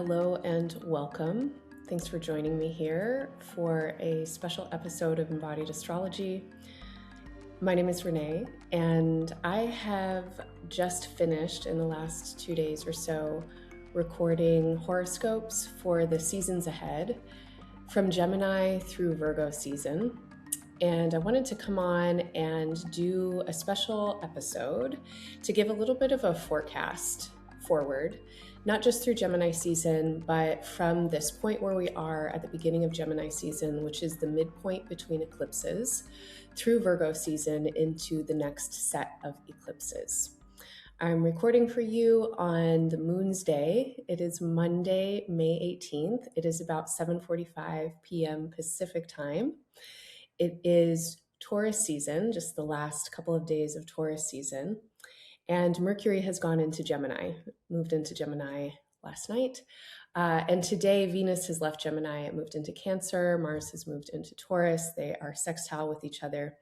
Hello and welcome. Thanks for joining me here for a special episode of Embodied Astrology. My name is Renee, and I have just finished in the last 2 days or so recording horoscopes for the seasons ahead from Gemini through Virgo season. And I wanted to come on and do a special episode to give a little bit of a forecast forward, not just through Gemini season, but from this point where we are at the beginning of Gemini season, which is the midpoint between eclipses, through Virgo season into the next set of eclipses. I'm recording for you on the Moon's Day. It is Monday, May 18th. It is about 7:45 p.m. Pacific time. It is Taurus season, just the last couple of days of Taurus season. And Mercury has gone into Gemini, moved into Gemini last night. And today Venus has left Gemini, it moved into Cancer. Mars has moved into Taurus. They are sextile with each other,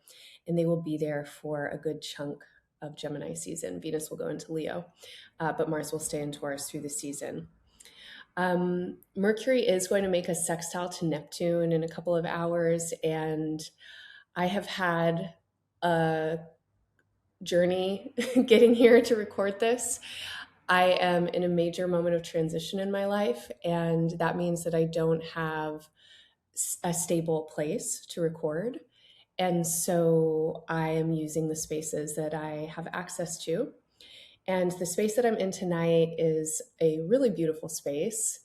and they will be there for a good chunk of Gemini season. Venus will go into Leo, but Mars will stay in Taurus through the season. Mercury is going to make a sextile to Neptune in a couple of hours, and I have had a journey getting here to record this. I am in a major moment of transition in my life, and that means that I don't have a stable place to record. And so I am using the spaces that I have access to. And the space that I'm in tonight is a really beautiful space,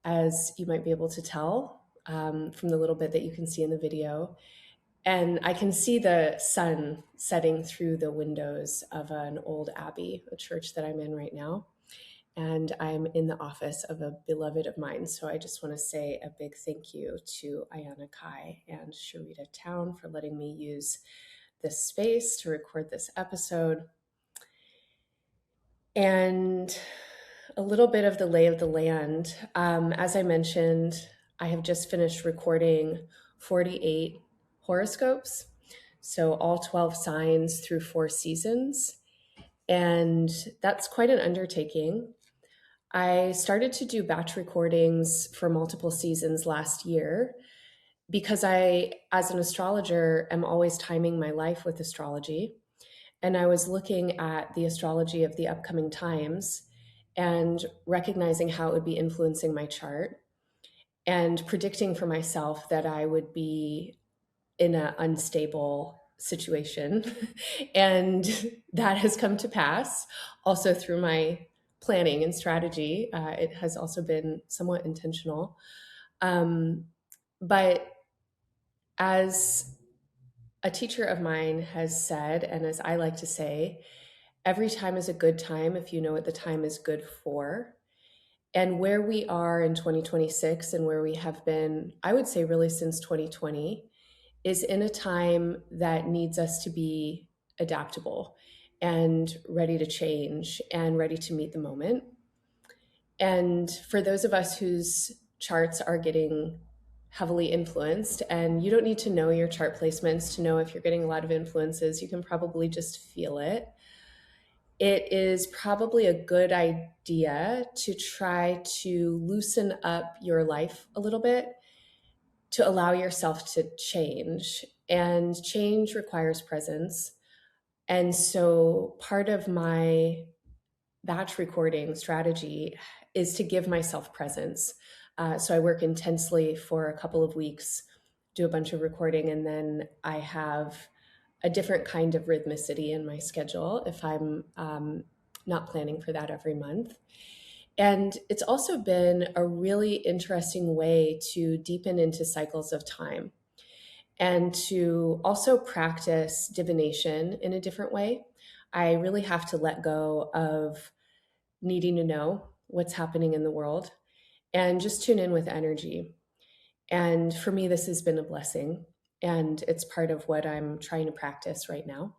as you might be able to tell from the little bit that you can see in the video. And I can see the sun setting through the windows of an old abbey, a church that I'm in right now. And I'm in the office of a beloved of mine. So I just want to say a big thank you to Ayana Kai and Sharita Town for letting me use this space to record this episode. And a little bit of the lay of the land. As I mentioned, I have just finished recording 48 horoscopes, so all 12 signs through 4 seasons. And that's quite an undertaking. I started to do batch recordings for multiple seasons last year because I, as an astrologer, am always timing my life with astrology. And I was looking at the astrology of the upcoming times and recognizing how it would be influencing my chart and predicting for myself that I would be in an unstable situation. And that has come to pass also through my planning and strategy. It has also been somewhat intentional. But as a teacher of mine has said, and as I like to say, every time is a good time if you know what the time is good for. And where we are in 2026 and where we have been, I would say really since 2020, is in a time that needs us to be adaptable and ready to change and ready to meet the moment. And for those of us whose charts are getting heavily influenced, and you don't need to know your chart placements to know if you're getting a lot of influences, you can probably just feel it. It is probably a good idea to try to loosen up your life a little bit to allow yourself to change. And change requires presence. And so part of my batch recording strategy is to give myself presence. So I work intensely for a couple of weeks, do a bunch of recording, and then I have a different kind of rhythmicity in my schedule if I'm not planning for that every month. And it's also been a really interesting way to deepen into cycles of time and to also practice divination in a different way. I really have to let go of needing to know what's happening in the world and just tune in with energy. And for me, this has been a blessing, and it's part of what I'm trying to practice right now.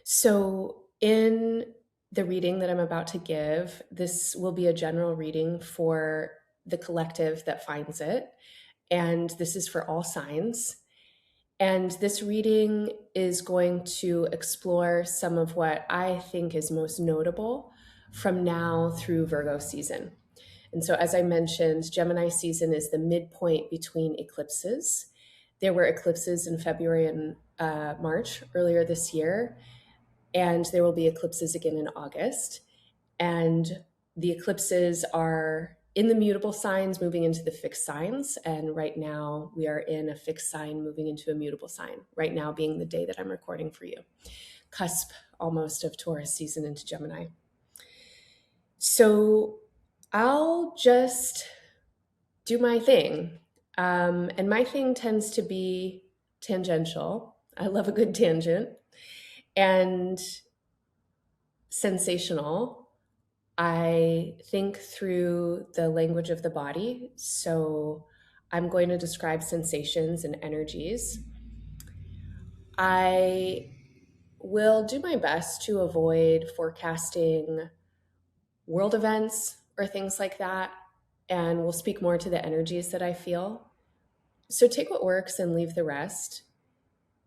So in the reading that I'm about to give, this will be a general reading for the collective that finds it. And this is for all signs. And this reading is going to explore some of what I think is most notable from now through Virgo season. And so, as I mentioned, Gemini season is the midpoint between eclipses. There were eclipses in February and March earlier this year, and there will be eclipses again in August. And the eclipses are in the mutable signs moving into the fixed signs. And right now we are in a fixed sign moving into a mutable sign, right now being the day that I'm recording for you. Cusp almost of Taurus season into Gemini. So I'll just do my thing. And my thing tends to be tangential. I love a good tangent and sensational. I think through the language of the body. So I'm going to describe sensations and energies. I will do my best to avoid forecasting world events or things like that. And we'll speak more to the energies that I feel. So take what works and leave the rest.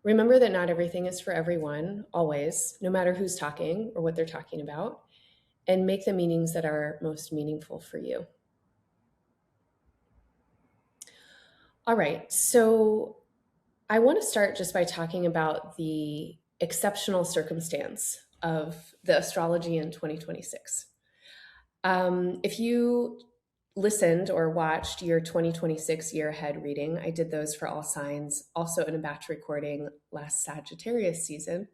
Remember that not everything is for everyone, always, no matter who's talking or what they're talking about, and make the meanings that are most meaningful for you. All right, so I want to start just by talking about the exceptional circumstance of the astrology in 2026. If you listened or watched your 2026 year ahead reading, I did those for all signs, also in a batch recording last Sagittarius season.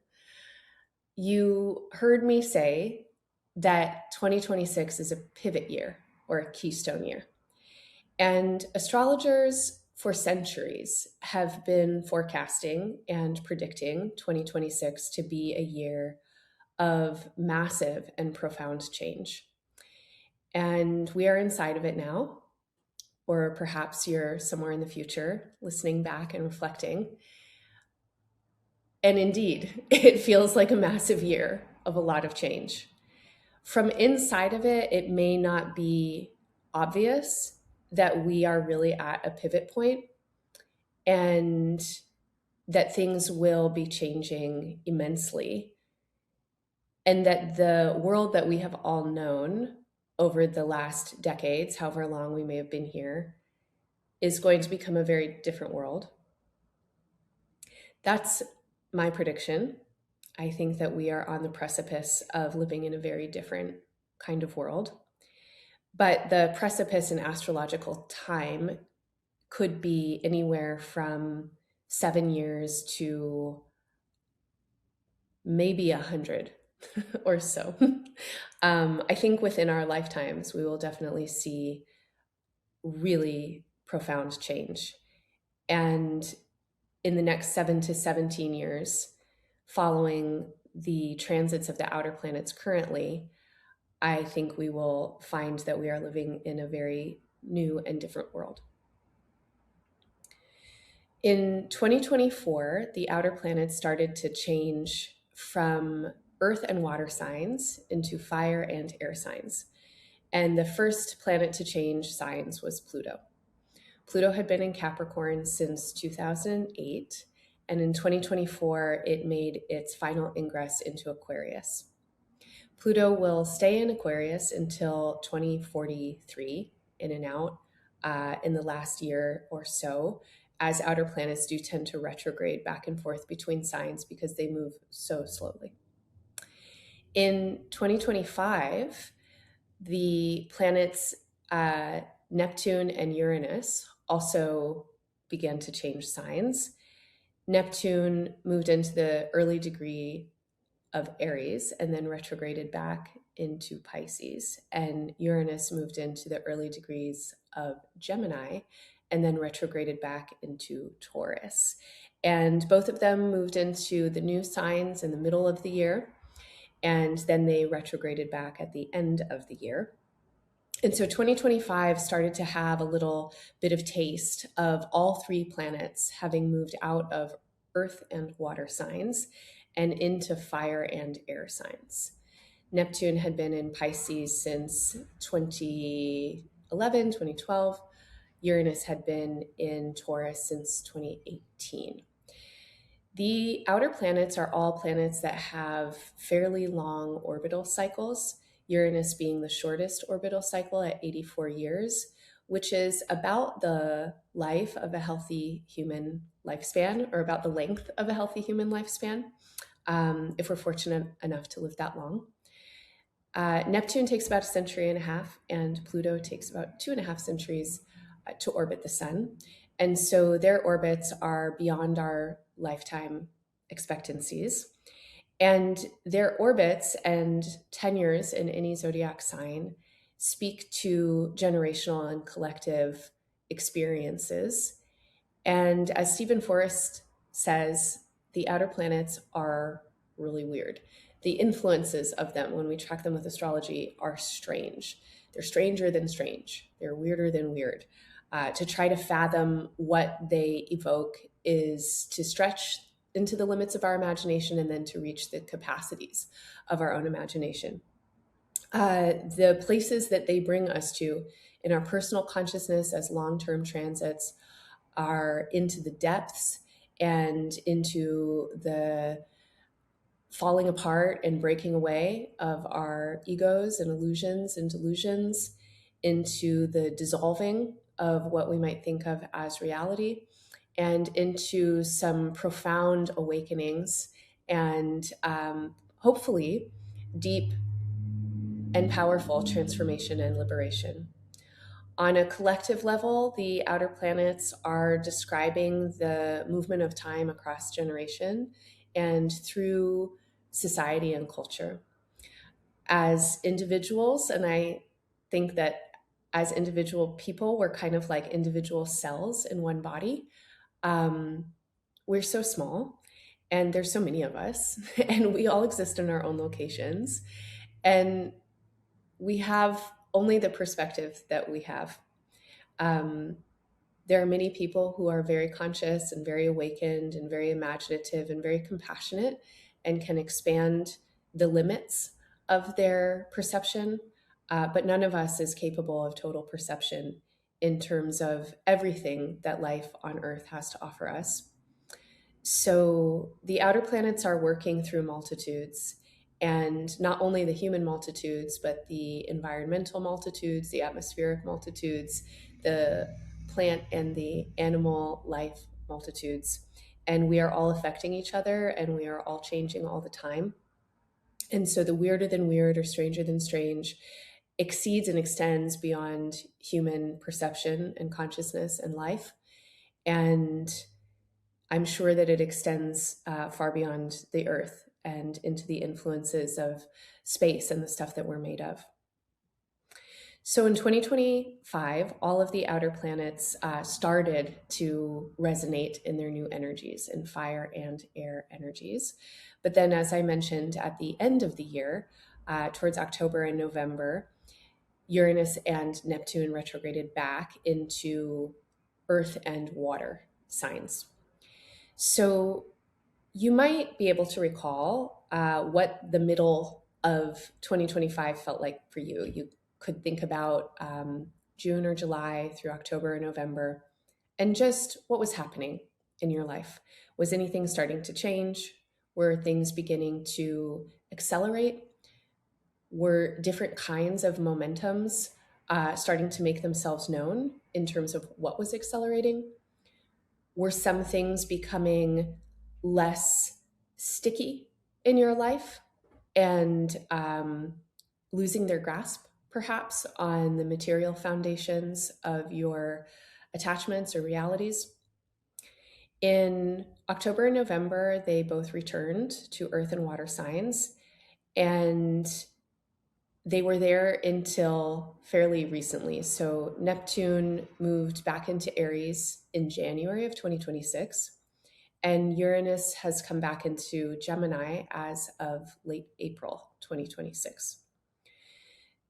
You heard me say that 2026 is a pivot year or a keystone year. And astrologers for centuries have been forecasting and predicting 2026 to be a year of massive and profound change. And we are inside of it now, or perhaps you're somewhere in the future listening back and reflecting. And indeed, it feels like a massive year of a lot of change. From inside of it, it may not be obvious that we are really at a pivot point and that things will be changing immensely, and that the world that we have all known over the last decades, however long we may have been here, is going to become a very different world. That's my prediction. I think that we are on the precipice of living in a very different kind of world. But the precipice in astrological time could be anywhere from 7 years to maybe 100 or so. I think within our lifetimes, we will definitely see really profound change. And in the next 7 to 17 years, following the transits of the outer planets currently, I think we will find that we are living in a very new and different world. In 2024, the outer planets started to change from earth and water signs into fire and air signs. And the first planet to change signs was Pluto. Pluto had been in Capricorn since 2008, and in 2024, it made its final ingress into Aquarius. Pluto will stay in Aquarius until 2043, in and out, in the last year or so, as outer planets do tend to retrograde back and forth between signs because they move so slowly. In 2025, the planets Neptune and Uranus also began to change signs. Neptune moved into the early degree of Aries and then retrograded back into Pisces. And Uranus moved into the early degrees of Gemini and then retrograded back into Taurus. And both of them moved into the new signs in the middle of the year. And then they retrograded back at the end of the year. And so 2025 started to have a little bit of taste of all three planets having moved out of earth and water signs and into fire and air signs. Neptune had been in Pisces since 2011, 2012. Uranus had been in Taurus since 2018. The outer planets are all planets that have fairly long orbital cycles. Uranus being the shortest orbital cycle at 84 years, which is about the life of a healthy human lifespan, or about the length of a healthy human lifespan, if we're fortunate enough to live that long. Neptune takes about a century and a half, and Pluto takes about 2.5 centuries to orbit the sun. And so their orbits are beyond our lifetime expectancies. And their orbits and tenures in any zodiac sign speak to generational and collective experiences. And as Stephen Forrest says, the outer planets are really weird. The influences of them, when we track them with astrology, are strange. They're stranger than strange. They're weirder than weird. To try to fathom what they evoke is to stretch into the limits of our imagination and then to reach the capacities of our own imagination. The places that they bring us to in our personal consciousness as long-term transits are into the depths and into the falling apart and breaking away of our egos and illusions and delusions, into the dissolving of what we might think of as reality, and into some profound awakenings and hopefully deep and powerful transformation and liberation. On a collective level, the outer planets are describing the movement of time across generation and through society and culture. As individuals, and I think that as individual people, we're kind of like individual cells in one body. We're so small, and there's so many of us, and we all exist in our own locations. And we have only the perspective that we have. Um, there are many people who are very conscious and very awakened and very imaginative and very compassionate and can expand the limits of their perception. But none of us is capable of total perception in terms of everything that life on Earth has to offer us. So the outer planets are working through multitudes, and not only the human multitudes, but the environmental multitudes, the atmospheric multitudes, the plant and the animal life multitudes. And we are all affecting each other, and we are all changing all the time. And so the weirder than weird or stranger than strange exceeds and extends beyond human perception and consciousness and life. And I'm sure that it extends far beyond the earth and into the influences of space and the stuff that we're made of. So in 2025, all of the outer planets started to resonate in their new energies, in fire and air energies. But then, as I mentioned, at the end of the year, towards October and November, Uranus and Neptune retrograded back into earth and water signs. So you might be able to recall what the middle of 2025 felt like for you. You could think about June or July through October or November, and just what was happening in your life. Was anything starting to change? Were things beginning to accelerate? Were different kinds of momentums starting to make themselves known in terms of what was accelerating? Were some things becoming less sticky in your life and losing their grasp, perhaps, on the material foundations of your attachments or realities? In October and November, they both returned to earth and water signs, and they were there until fairly recently. So Neptune moved back into Aries in January of 2026, and Uranus has come back into Gemini as of late April 2026.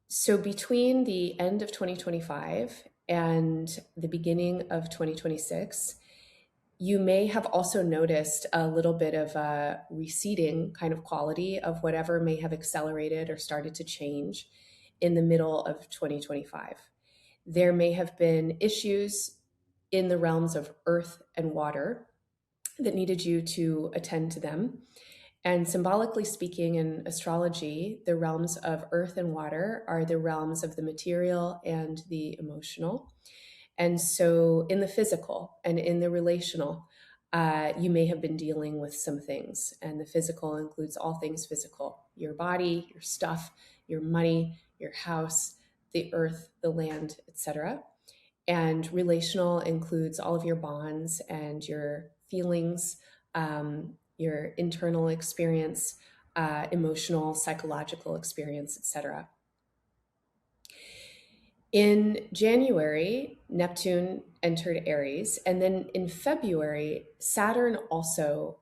So between the end of 2025 and the beginning of 2026, you may have also noticed a little bit of a receding kind of quality of whatever may have accelerated or started to change in the middle of 2025. There may have been issues in the realms of earth and water that needed you to attend to them. And symbolically speaking, in astrology, the realms of earth and water are the realms of the material and the emotional. And so, in the physical and in the relational, you may have been dealing with some things. And the physical includes all things physical: your body, your stuff, your money, your house, the earth, the land, etc. And relational includes all of your bonds and your feelings, your internal experience, emotional, psychological experience, etc. In January, Neptune entered Aries, and then in February, Saturn also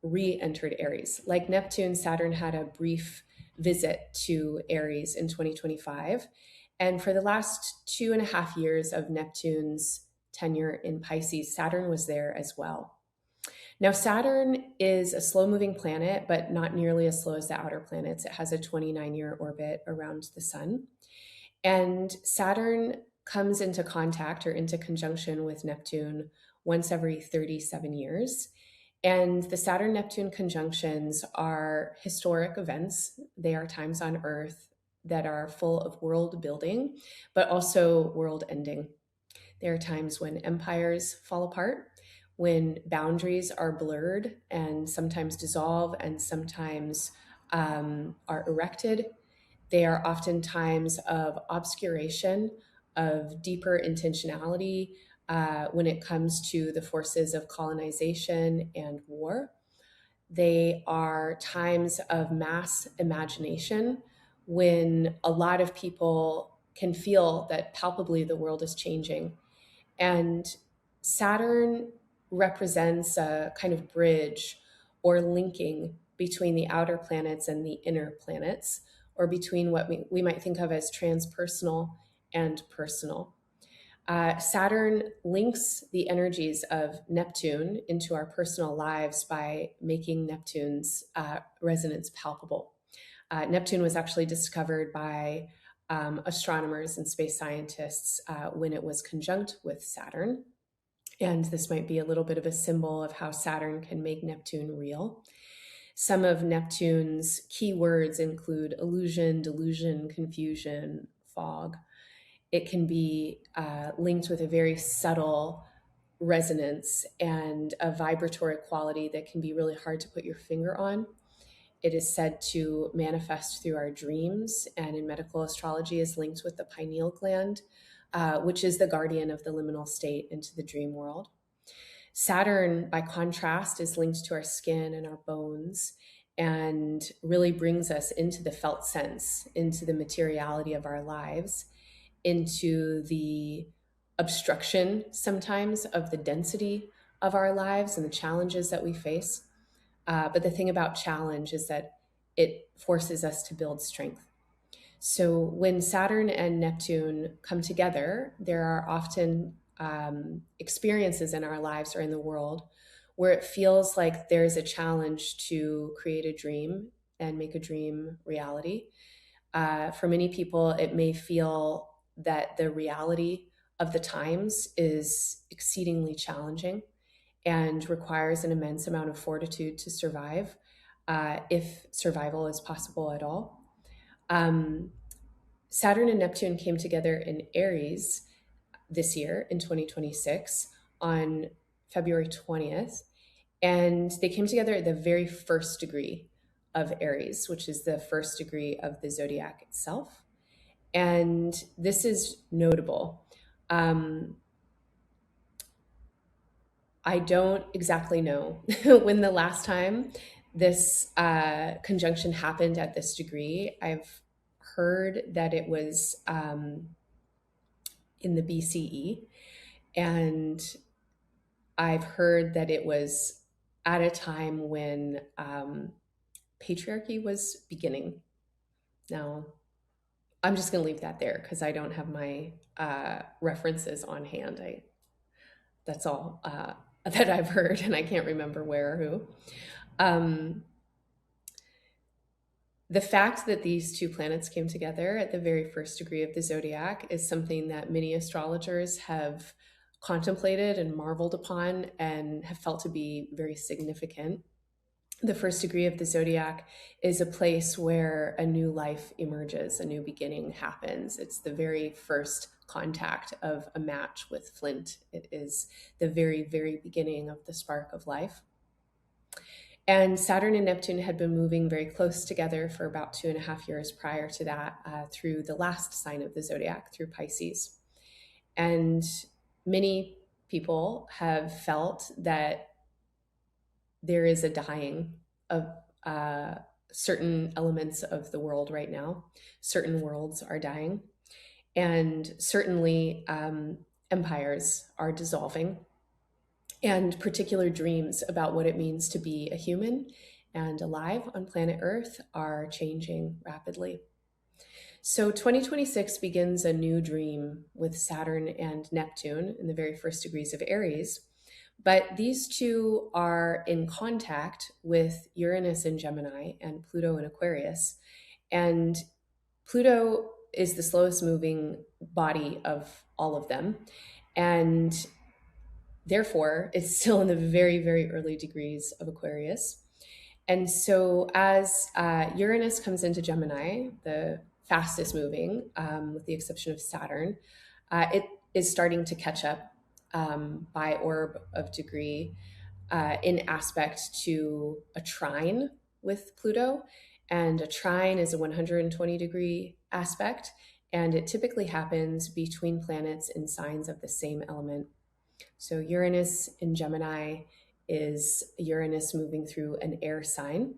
re entered Aries. Like Neptune, Saturn had a brief visit to Aries in 2025. And for the last 2.5 years of Neptune's tenure in Pisces, Saturn was there as well. Now, Saturn is a slow moving planet, but not nearly as slow as the outer planets. It has a 29-year orbit around the sun. And Saturn comes into contact or into conjunction with Neptune once every 37 years. And the Saturn Neptune conjunctions are historic events. They are times on Earth that are full of world building, but also world ending. There are times when empires fall apart, when boundaries are blurred and sometimes dissolve and sometimes are erected. They are often times of obscuration, of deeper intentionality when it comes to the forces of colonization and war. They are times of mass imagination when a lot of people can feel that palpably the world is changing. And Saturn represents a kind of bridge or linking between the outer planets and the inner planets, or between what we might think of as transpersonal and personal. Saturn links the energies of Neptune into our personal lives by making Neptune's resonance palpable. Neptune was actually discovered by astronomers and space scientists when it was conjunct with Saturn. And this might be a little bit of a symbol of how Saturn can make Neptune real. Some of Neptune's key words include illusion, delusion, confusion, fog. It can be linked with a very subtle resonance and a vibratory quality that can be really hard to put your finger on. It is said to manifest through our dreams, and in medical astrology is linked with the pineal gland, which is the guardian of the liminal state into the dream world. Saturn, by contrast, is linked to our skin and our bones and really brings us into the felt sense, into the materiality of our lives, into the obstruction sometimes of the density of our lives and the challenges that we face. But the thing about challenge is that it forces us to build strength. So when Saturn and Neptune come together, there are often experiences in our lives or in the world where it feels like there's a challenge to create a dream and make a dream reality. For many people, it may feel that the reality of the times is exceedingly challenging and requires an immense amount of fortitude to survive, if survival is possible at all. Um, Saturn and Neptune came together in Aries this year in 2026 on February 20th. And they came together at the very first degree of Aries, which is the first degree of the zodiac itself. And this is notable. I don't exactly know when the last time this conjunction happened at this degree. I've heard that it was in the BCE, and I've heard that it was at a time when patriarchy was beginning. Now, I'm just going to leave that there because I don't have my references on hand. That's all that I've heard, and I can't remember where or who. The fact that these two planets came together at the very first degree of the zodiac is something that many astrologers have contemplated and marveled upon and have felt to be very significant. The first degree of the zodiac is a place where a new life emerges, a new beginning happens. It's the very first contact of a match with flint. It is the very, very beginning of the spark of life. And Saturn and Neptune had been moving very close together for about 2.5 years prior to that, through the last sign of the zodiac, through Pisces. And many people have felt that there is a dying of certain elements of the world right now. Certain worlds are dying. And certainly empires are dissolving. And particular dreams about what it means to be a human and alive on planet Earth are changing rapidly. So 2026 begins a new dream with Saturn and Neptune in the very first degrees of Aries. But these two are in contact with Uranus in Gemini and Pluto in Aquarius. And Pluto is the slowest moving body of all of them. And therefore, it's still in the very, very early degrees of Aquarius. And so, as Uranus comes into Gemini, the fastest moving, with the exception of Saturn, it is starting to catch up by orb of degree in aspect to a trine with Pluto. And a trine is a 120-degree aspect, and it typically happens between planets in signs of the same element. So Uranus in Gemini is Uranus moving through an air sign,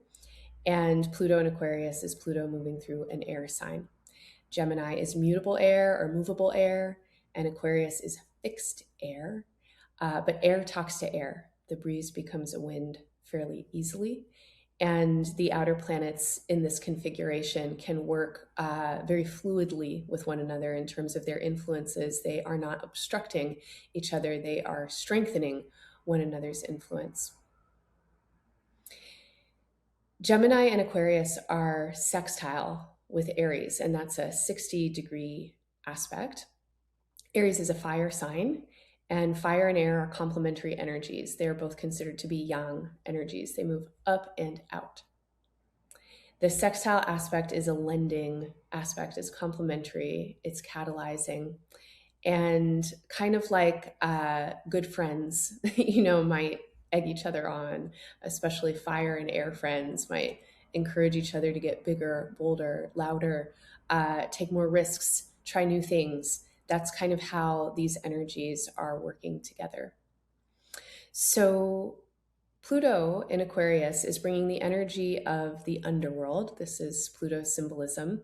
and Pluto in Aquarius is Pluto moving through an air sign. Gemini is mutable air or movable air, and Aquarius is fixed air. But air talks to air. The breeze becomes a wind fairly easily. And the outer planets in this configuration can work very fluidly with one another in terms of their influences. They are not obstructing each other, they are strengthening one another's influence. Gemini and Aquarius are sextile with Aries, and that's a 60-degree aspect. Aries is a fire sign, and fire and air are complementary energies. They are both considered to be yang energies. They move up and out. The sextile aspect is a lending aspect, it's complementary, it's catalyzing, and kind of like good friends, might egg each other on, especially fire and air friends might encourage each other to get bigger, bolder, louder, take more risks, try new things. That's kind of how these energies are working together. So Pluto in Aquarius is bringing the energy of the underworld. This is Pluto's symbolism.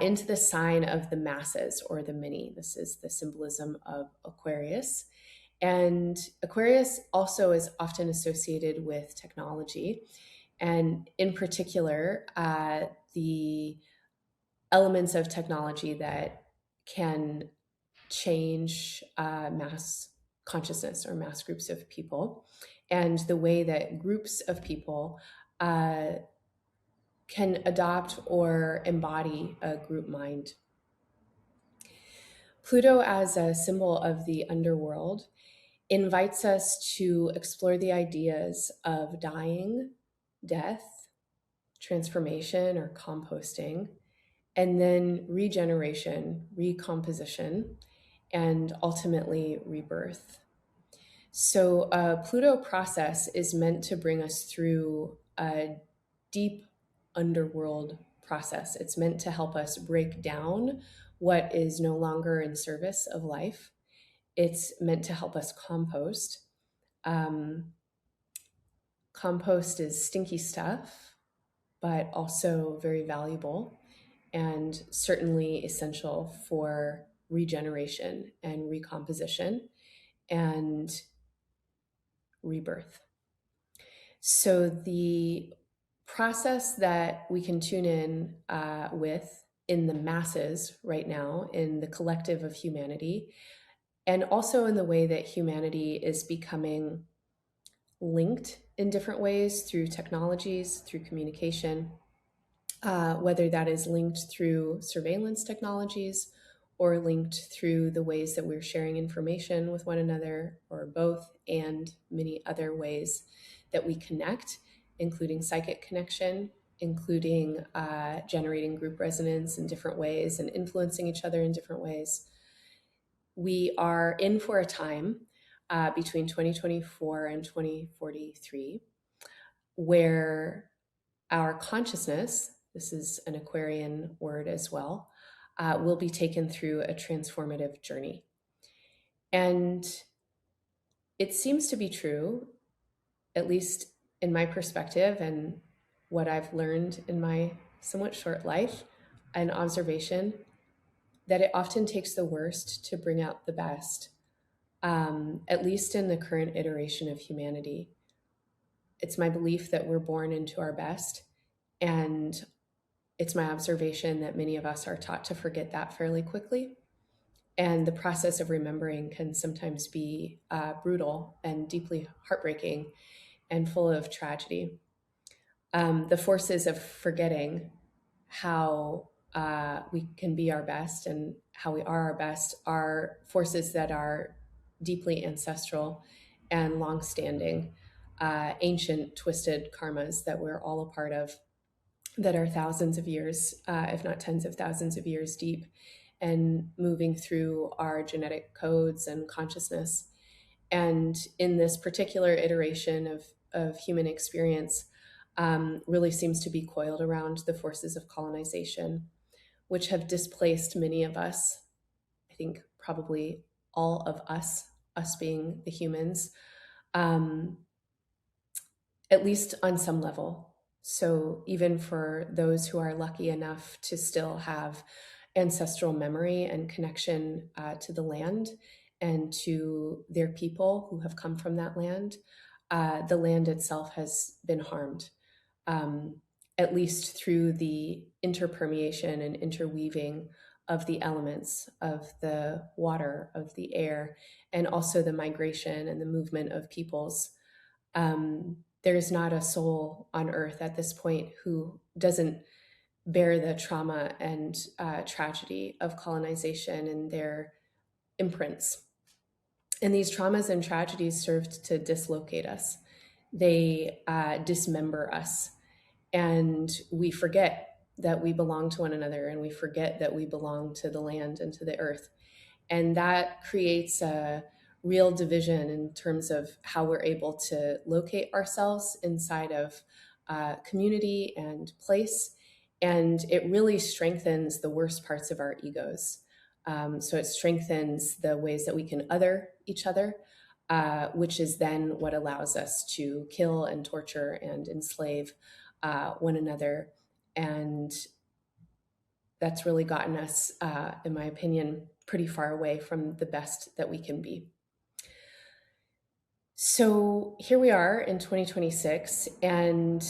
Into the sign of the masses or the many. This is the symbolism of Aquarius. And Aquarius also is often associated with technology. And in particular, the elements of technology that can change mass consciousness or mass groups of people, and the way that groups of people can adopt or embody a group mind. Pluto, as a symbol of the underworld, invites us to explore the ideas of dying, death, transformation or composting, and then regeneration, recomposition, and ultimately rebirth. So a Pluto process is meant to bring us through a deep underworld process. It's meant to help us break down what is no longer in service of life. It's meant to help us compost. Compost is stinky stuff, but also very valuable and certainly essential for regeneration and recomposition and rebirth. So the process that we can tune in with in the masses right now, in the collective of humanity, and also in the way that humanity is becoming linked in different ways through technologies, through communication, whether that is linked through surveillance technologies or linked through the ways that we're sharing information with one another, or both, and many other ways that we connect including psychic connection, including generating group resonance in different ways and influencing each other in different ways. We are in for a time between 2024 and 2043 where our consciousness, this is an Aquarian word as well, will be taken through a transformative journey. And it seems to be true, at least in my perspective and what I've learned in my somewhat short life and observation, that it often takes the worst to bring out the best, at least in the current iteration of humanity. It's my belief that we're born into our best, and it's my observation that many of us are taught to forget that fairly quickly. And the process of remembering can sometimes be brutal and deeply heartbreaking and full of tragedy. The forces of forgetting how we can be our best and how we are our best are forces that are deeply ancestral and long-standing, ancient, twisted karmas that we're all a part of, that are thousands of years, if not tens of thousands of years deep, and moving through our genetic codes and consciousness. And in this particular iteration of human experience, really seems to be coiled around the forces of colonization, which have displaced many of us. I think probably all of us being the humans, at least on some level. So even for those who are lucky enough to still have ancestral memory and connection to the land and to their people who have come from that land, the land itself has been harmed, at least through the interpermeation and interweaving of the elements of the water, of the air, and also the migration and the movement of peoples. There is not a soul on earth at this point who doesn't bear the trauma and tragedy of colonization and their imprints. And these traumas and tragedies served to dislocate us. They dismember us. And we forget that we belong to one another, and we forget that we belong to the land and to the earth. And that creates a real division in terms of how we're able to locate ourselves inside of community and place. And it really strengthens the worst parts of our egos. So it strengthens the ways that we can other each other, which is then what allows us to kill and torture and enslave one another. And that's really gotten us, in my opinion, pretty far away from the best that we can be. So here we are in 2026, and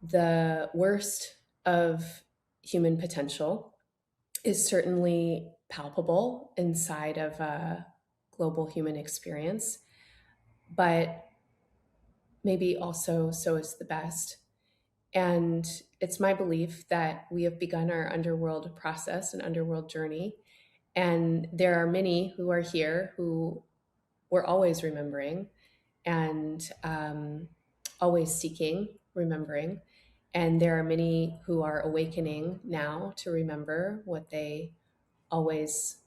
the worst of human potential is certainly palpable inside of a global human experience, but maybe also so is the best. And it's my belief that we have begun our underworld process and underworld journey. And there are many who are here who we're always remembering and always seeking remembering. And there are many who are awakening now to remember what they always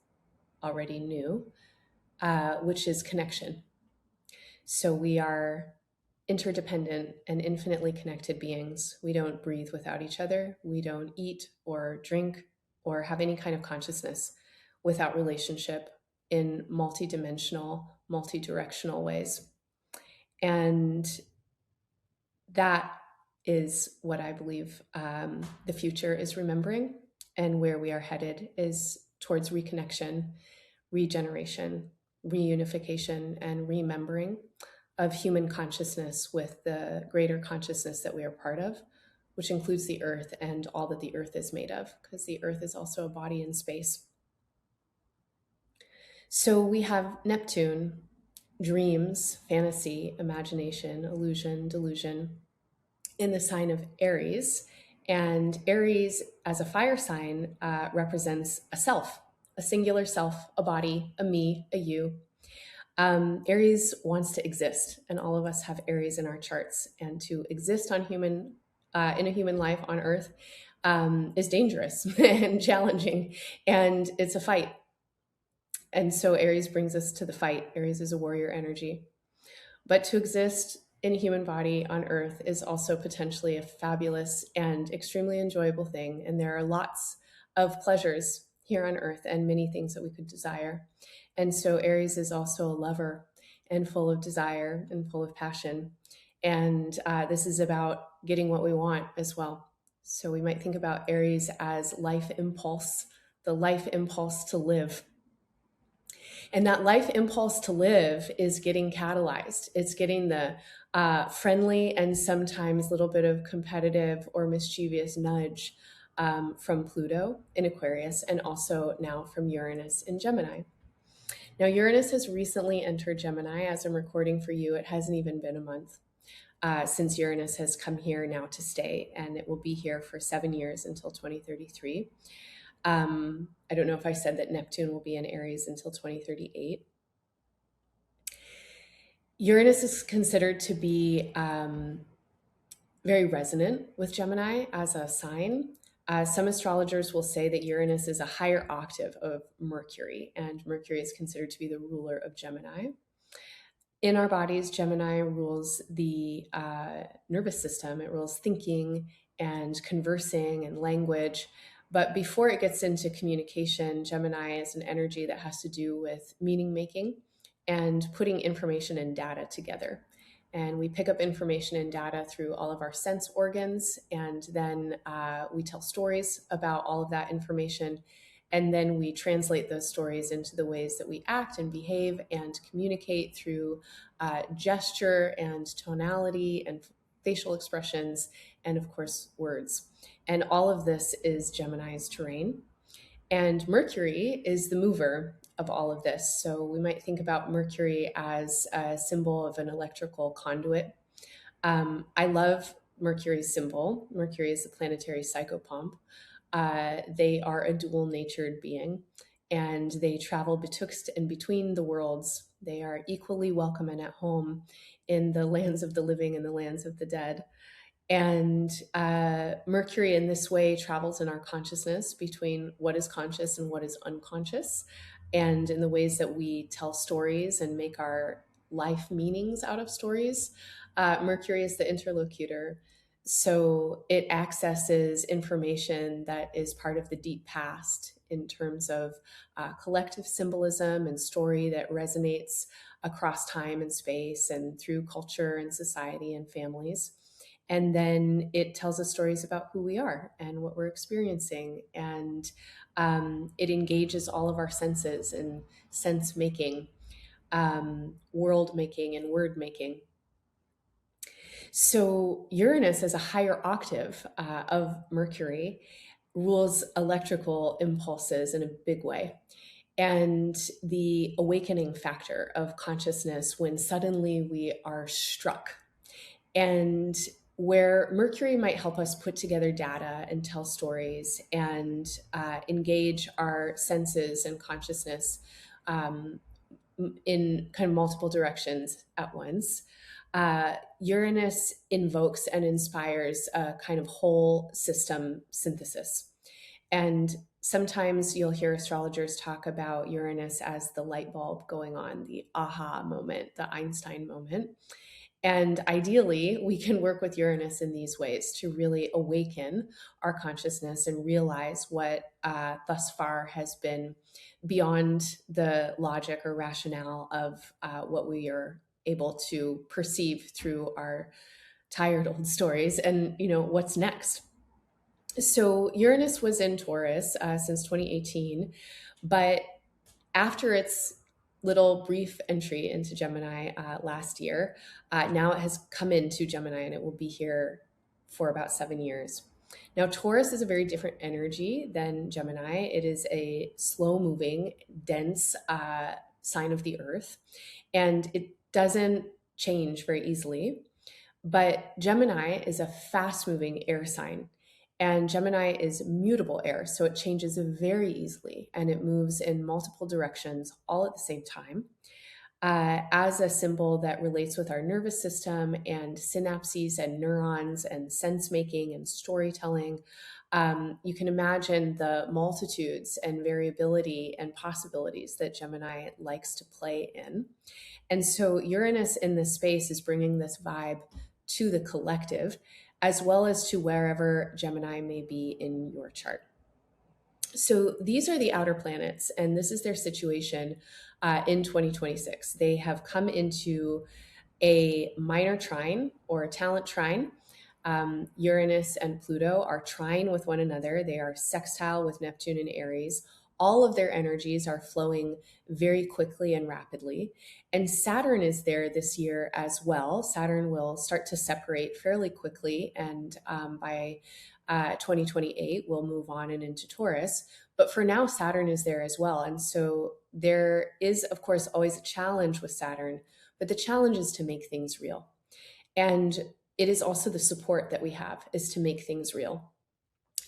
already knew, which is connection. So we are interdependent and infinitely connected beings. We don't breathe without each other. We don't eat or drink or have any kind of consciousness without relationship in multidimensional, multi-directional ways. And that is what I believe the future is remembering, and where we are headed is towards reconnection, regeneration, reunification, and remembering of human consciousness with the greater consciousness that we are part of, which includes the earth and all that the earth is made of, because the earth is also a body in space. So we have Neptune, dreams, fantasy, imagination, illusion, delusion, in the sign of Aries. And Aries, as a fire sign, represents a self, a singular self, a body, a me, a you. Aries wants to exist, and all of us have Aries in our charts. And to exist in a human life on Earth is dangerous and challenging, and it's a fight. And so Aries brings us to the fight. Aries is a warrior energy. But to exist in a human body on Earth is also potentially a fabulous and extremely enjoyable thing. And there are lots of pleasures here on Earth and many things that we could desire. And so Aries is also a lover and full of desire and full of passion. And this is about getting what we want as well. So we might think about Aries as life impulse, the life impulse to live. And that life impulse to live is getting catalyzed. It's getting the friendly and sometimes a little bit of competitive or mischievous nudge from Pluto in Aquarius, and also now from Uranus in Gemini. Now, Uranus has recently entered Gemini. As I'm recording for you, it hasn't even been a month since Uranus has come here now to stay, and it will be here for 7 years until 2033. I don't know if I said that Neptune will be in Aries until 2038. Uranus is considered to be very resonant with Gemini as a sign. Some astrologers will say that Uranus is a higher octave of Mercury, and Mercury is considered to be the ruler of Gemini. In our bodies, Gemini rules the nervous system. It rules thinking and conversing and language. But before it gets into communication, Gemini is an energy that has to do with meaning making and putting information and data together. And we pick up information and data through all of our sense organs, and then we tell stories about all of that information. And then we translate those stories into the ways that we act and behave and communicate through gesture and tonality and facial expressions, and of course, words. And all of this is Gemini's terrain. And Mercury is the mover of all of this. So we might think about Mercury as a symbol of an electrical conduit. I love Mercury's symbol. Mercury is the planetary psychopomp. They are a dual natured being, and they travel betwixt and between the worlds. They are equally welcome and at home in the lands of the living and the lands of the dead. And Mercury in this way travels in our consciousness between what is conscious and what is unconscious, and in the ways that we tell stories and make our life meanings out of stories. Mercury is the interlocutor. So it accesses information that is part of the deep past in terms of collective symbolism and story that resonates across time and space and through culture and society and families. And then it tells us stories about who we are and what we're experiencing. And it engages all of our senses and sense making, world making, and word making. So Uranus, as a higher octave of Mercury, rules electrical impulses in a big way. And the awakening factor of consciousness when suddenly we are struck. And where Mercury might help us put together data and tell stories and engage our senses and consciousness in kind of multiple directions at once, Uranus invokes and inspires a kind of whole system synthesis. And sometimes you'll hear astrologers talk about Uranus as the light bulb going on, the aha moment, the Einstein moment. And ideally, we can work with Uranus in these ways to really awaken our consciousness and realize what thus far has been beyond the logic or rationale of what we are able to perceive through our tired old stories, and what's next. So Uranus was in Taurus since 2018, but after its little brief entry into Gemini last year, now it has come into Gemini, and it will be here for about 7 years. Now, Taurus is a very different energy than Gemini. It is a slow moving, dense sign of the earth, and it doesn't change very easily. But Gemini is a fast moving air sign. And Gemini is mutable air, so it changes very easily and it moves in multiple directions all at the same time. as a symbol that relates with our nervous system and synapses and neurons and sense making and storytelling. You can imagine the multitudes and variability and possibilities that Gemini likes to play in. And so Uranus in this space is bringing this vibe to the collective, as well as to wherever Gemini may be in your chart. So these are the outer planets, and this is their situation in 2026. They have come into a minor trine or a talent trine. Uranus and Pluto are trine with one another. They are sextile with Neptune and Aries. All of their energies are flowing very quickly and rapidly. And Saturn is there this year as well. Saturn will start to separate fairly quickly, and by 2028, we'll move on and into Taurus. But for now, Saturn is there as well. And so there is, of course, always a challenge with Saturn, but the challenge is to make things real. And it is also the support that we have is to make things real.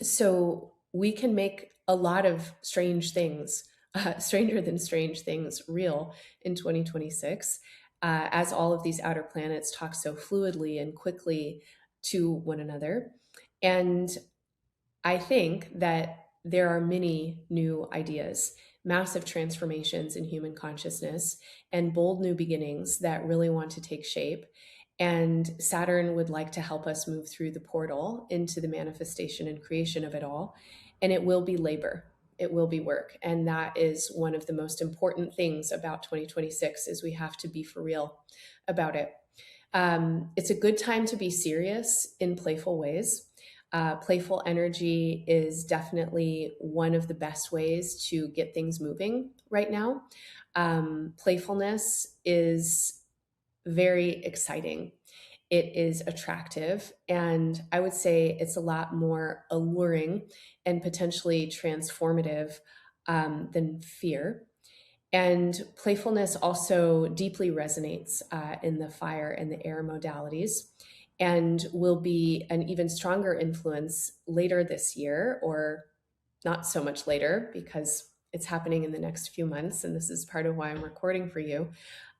So we can make a lot of strange things, stranger than strange things, real in 2026, as all of these outer planets talk so fluidly and quickly to one another. And I think that there are many new ideas, massive transformations in human consciousness, and bold new beginnings that really want to take shape. And Saturn would like to help us move through the portal into the manifestation and creation of it all. And it will be labor. It will be work. And that is one of the most important things about 2026 is we have to be for real about it. It's a good time to be serious in playful ways. Playful energy is definitely one of the best ways to get things moving right now. Playfulness is very exciting. It is attractive. And I would say it's a lot more alluring and potentially transformative than fear. And playfulness also deeply resonates in the fire and the air modalities and will be an even stronger influence later this year, or not so much later because it's happening in the next few months. And this is part of why I'm recording for you.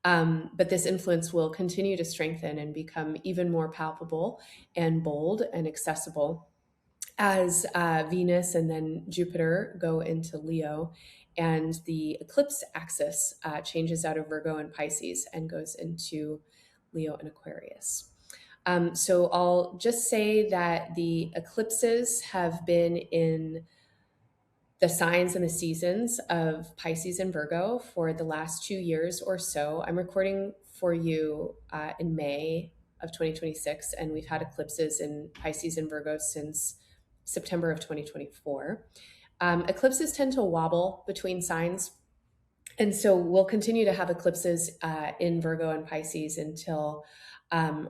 But this influence will continue to strengthen and become even more palpable and bold and accessible as Venus and then Jupiter go into Leo, and the eclipse axis changes out of Virgo and Pisces and goes into Leo and Aquarius. So I'll just say that the eclipses have been in the signs and the seasons of Pisces and Virgo for the last 2 years or so. I'm recording for you in May of 2026, and we've had eclipses in Pisces and Virgo since September of 2024. Eclipses tend to wobble between signs. And so we'll continue to have eclipses in Virgo and Pisces until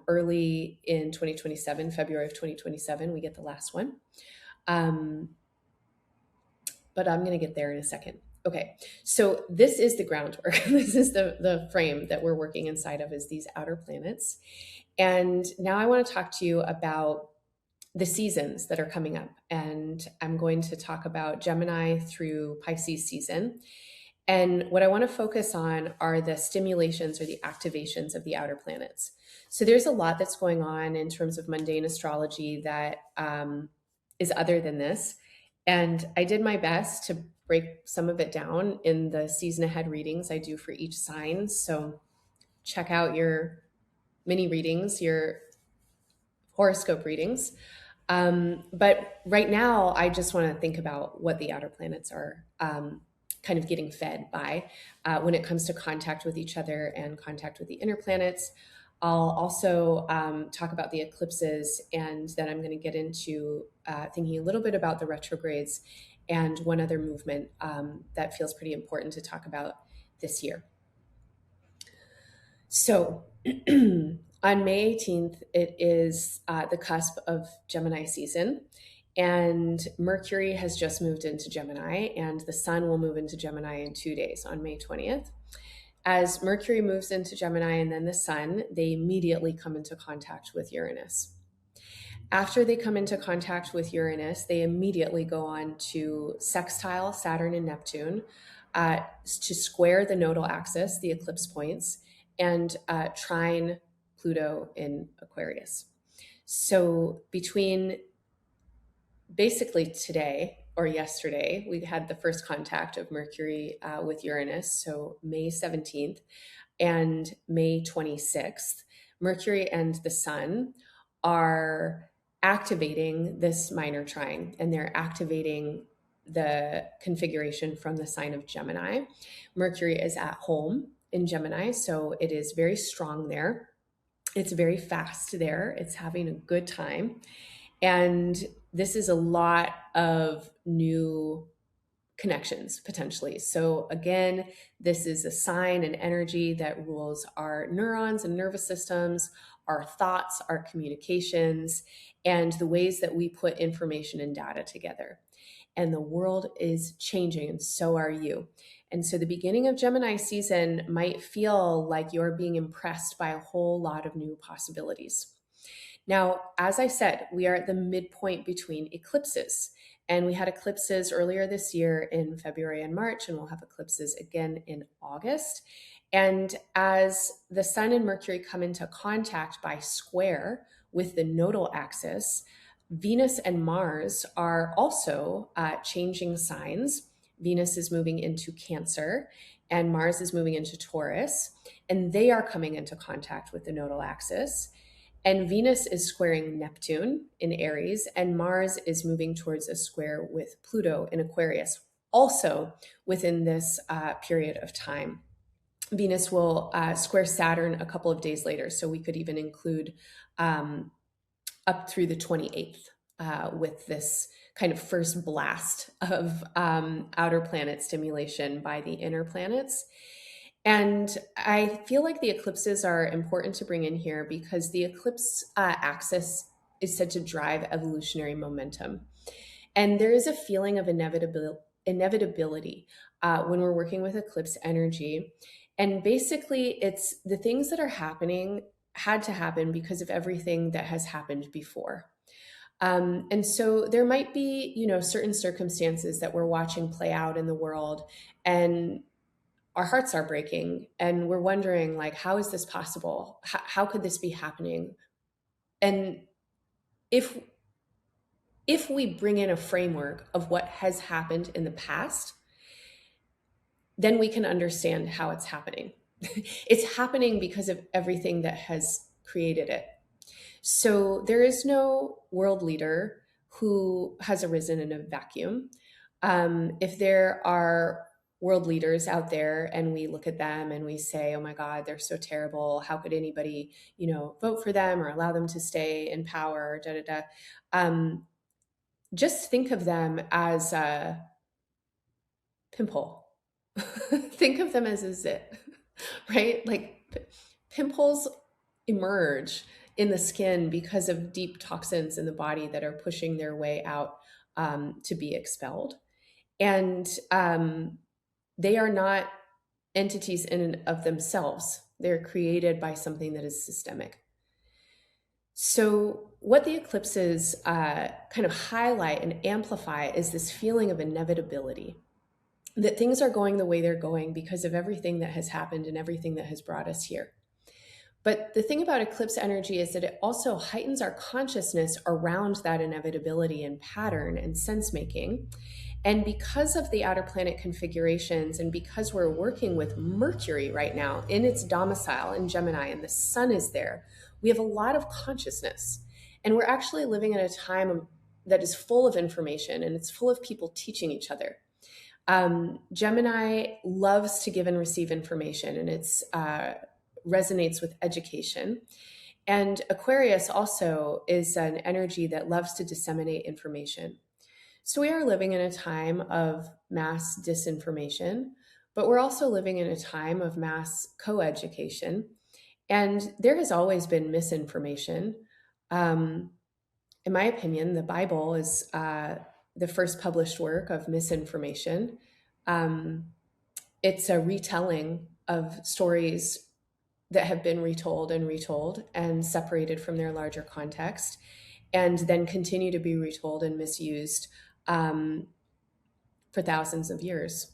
early in 2027, February of 2027, we get the last one. But I'm going to get there in a second. Okay, so this is the groundwork. This is the frame that we're working inside of, is these outer planets. And now I want to talk to you about the seasons that are coming up. And I'm going to talk about Gemini through Pisces season. And what I want to focus on are the stimulations or the activations of the outer planets. So there's a lot that's going on in terms of mundane astrology that is other than this. And I did my best to break some of it down in the season ahead readings I do for each sign. So check out your mini readings, your horoscope readings. But right now, I just want to think about what the outer planets are kind of getting fed by when it comes to contact with each other and contact with the inner planets. I'll also talk about the eclipses, and then I'm going to get into thinking a little bit about the retrogrades and one other movement that feels pretty important to talk about this year. So on May 18th, it is the cusp of Gemini season, and Mercury has just moved into Gemini, and the Sun will move into Gemini in 2 days on May 20th. As Mercury moves into Gemini and then the Sun, they immediately come into contact with Uranus. After they come into contact with Uranus, they immediately go on to sextile Saturn and Neptune, to square the nodal axis, the eclipse points, and trine Pluto in Aquarius. So between basically today or yesterday, we had the first contact of Mercury with Uranus, so May 17th and May 26th. Mercury and the Sun are activating this minor trine, and they're activating the configuration from the sign of Gemini. Mercury is at home in Gemini, so it is very strong there. It's very fast there. It's having a good time. And this is a lot of new connections potentially. So again, this is a sign and energy that rules our neurons and nervous systems, our thoughts, our communications, and the ways that we put information and data together. And the world is changing, and so are you. And so the beginning of Gemini season might feel like you're being impressed by a whole lot of new possibilities. Now, as I said, we are at the midpoint between eclipses. And we had eclipses earlier this year in February and March, and we'll have eclipses again in August. And as the Sun and Mercury come into contact by square with the nodal axis, Venus and Mars are also changing signs. Venus is moving into Cancer, and Mars is moving into Taurus, and they are coming into contact with the nodal axis. And Venus is squaring Neptune in Aries, and Mars is moving towards a square with Pluto in Aquarius, also within this period of time. Venus will square Saturn a couple of days later, so we could even include up through the 28th with this kind of first blast of outer planet stimulation by the inner planets. And I feel like the eclipses are important to bring in here because the eclipse axis is said to drive evolutionary momentum. And there is a feeling of inevitability when we're working with eclipse energy. And basically, it's the things that are happening had to happen because of everything that has happened before. And so there might be, certain circumstances that we're watching play out in the world, and our hearts are breaking, and we're wondering, like, how is this possible? How could this be happening? And if we bring in a framework of what has happened in the past, then we can understand how it's happening. It's happening because of everything that has created it. So there is no world leader who has arisen in a vacuum. If there are world leaders out there and we look at them and we say, oh my God, they're so terrible. How could anybody, vote for them or allow them to stay in power, da, da, da. Just think of them as a pimple. Think of them as a zit, right? Like pimples emerge in the skin because of deep toxins in the body that are pushing their way out to be expelled. And they are not entities in and of themselves. They're created by something that is systemic. So what the eclipses kind of highlight and amplify is this feeling of inevitability, that things are going the way they're going because of everything that has happened and everything that has brought us here. But the thing about eclipse energy is that it also heightens our consciousness around that inevitability and pattern and sense making. And because of the outer planet configurations, and because we're working with Mercury right now in its domicile in Gemini, and the Sun is there, we have a lot of consciousness. And we're actually living in a time that is full of information, and it's full of people teaching each other. Gemini loves to give and receive information, and it's resonates with education. And Aquarius also is an energy that loves to disseminate information. So we are living in a time of mass disinformation, but we're also living in a time of mass co-education. And there has always been misinformation. In my opinion, the Bible is the first published work of misinformation. It's a retelling of stories that have been retold and separated from their larger context. and then continue to be retold and misused for thousands of years.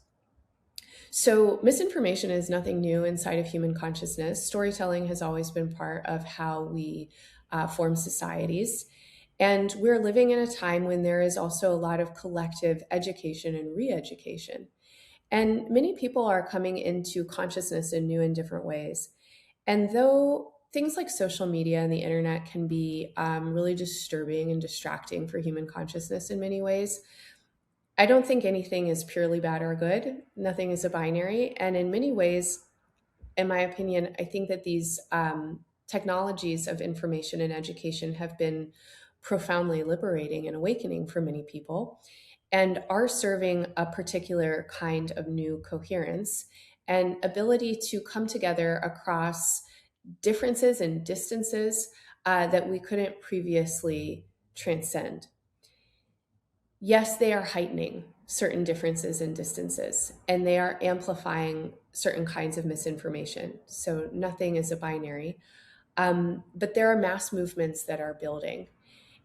So, misinformation is nothing new inside of human consciousness. Storytelling has always been part of how we form societies. And we're living in a time when there is also a lot of collective education and re education. And many people are coming into consciousness in new and different ways. And though things like social media and the internet can be really disturbing and distracting for human consciousness in many ways, I don't think anything is purely bad or good. Nothing is a binary. And in many ways, in my opinion, I think that these technologies of information and education have been profoundly liberating and awakening for many people and are serving a particular kind of new coherence and ability to come together across differences and distances that we couldn't previously transcend. Yes, they are heightening certain differences and distances, and they are amplifying certain kinds of misinformation. So nothing is a binary. But there are mass movements that are building.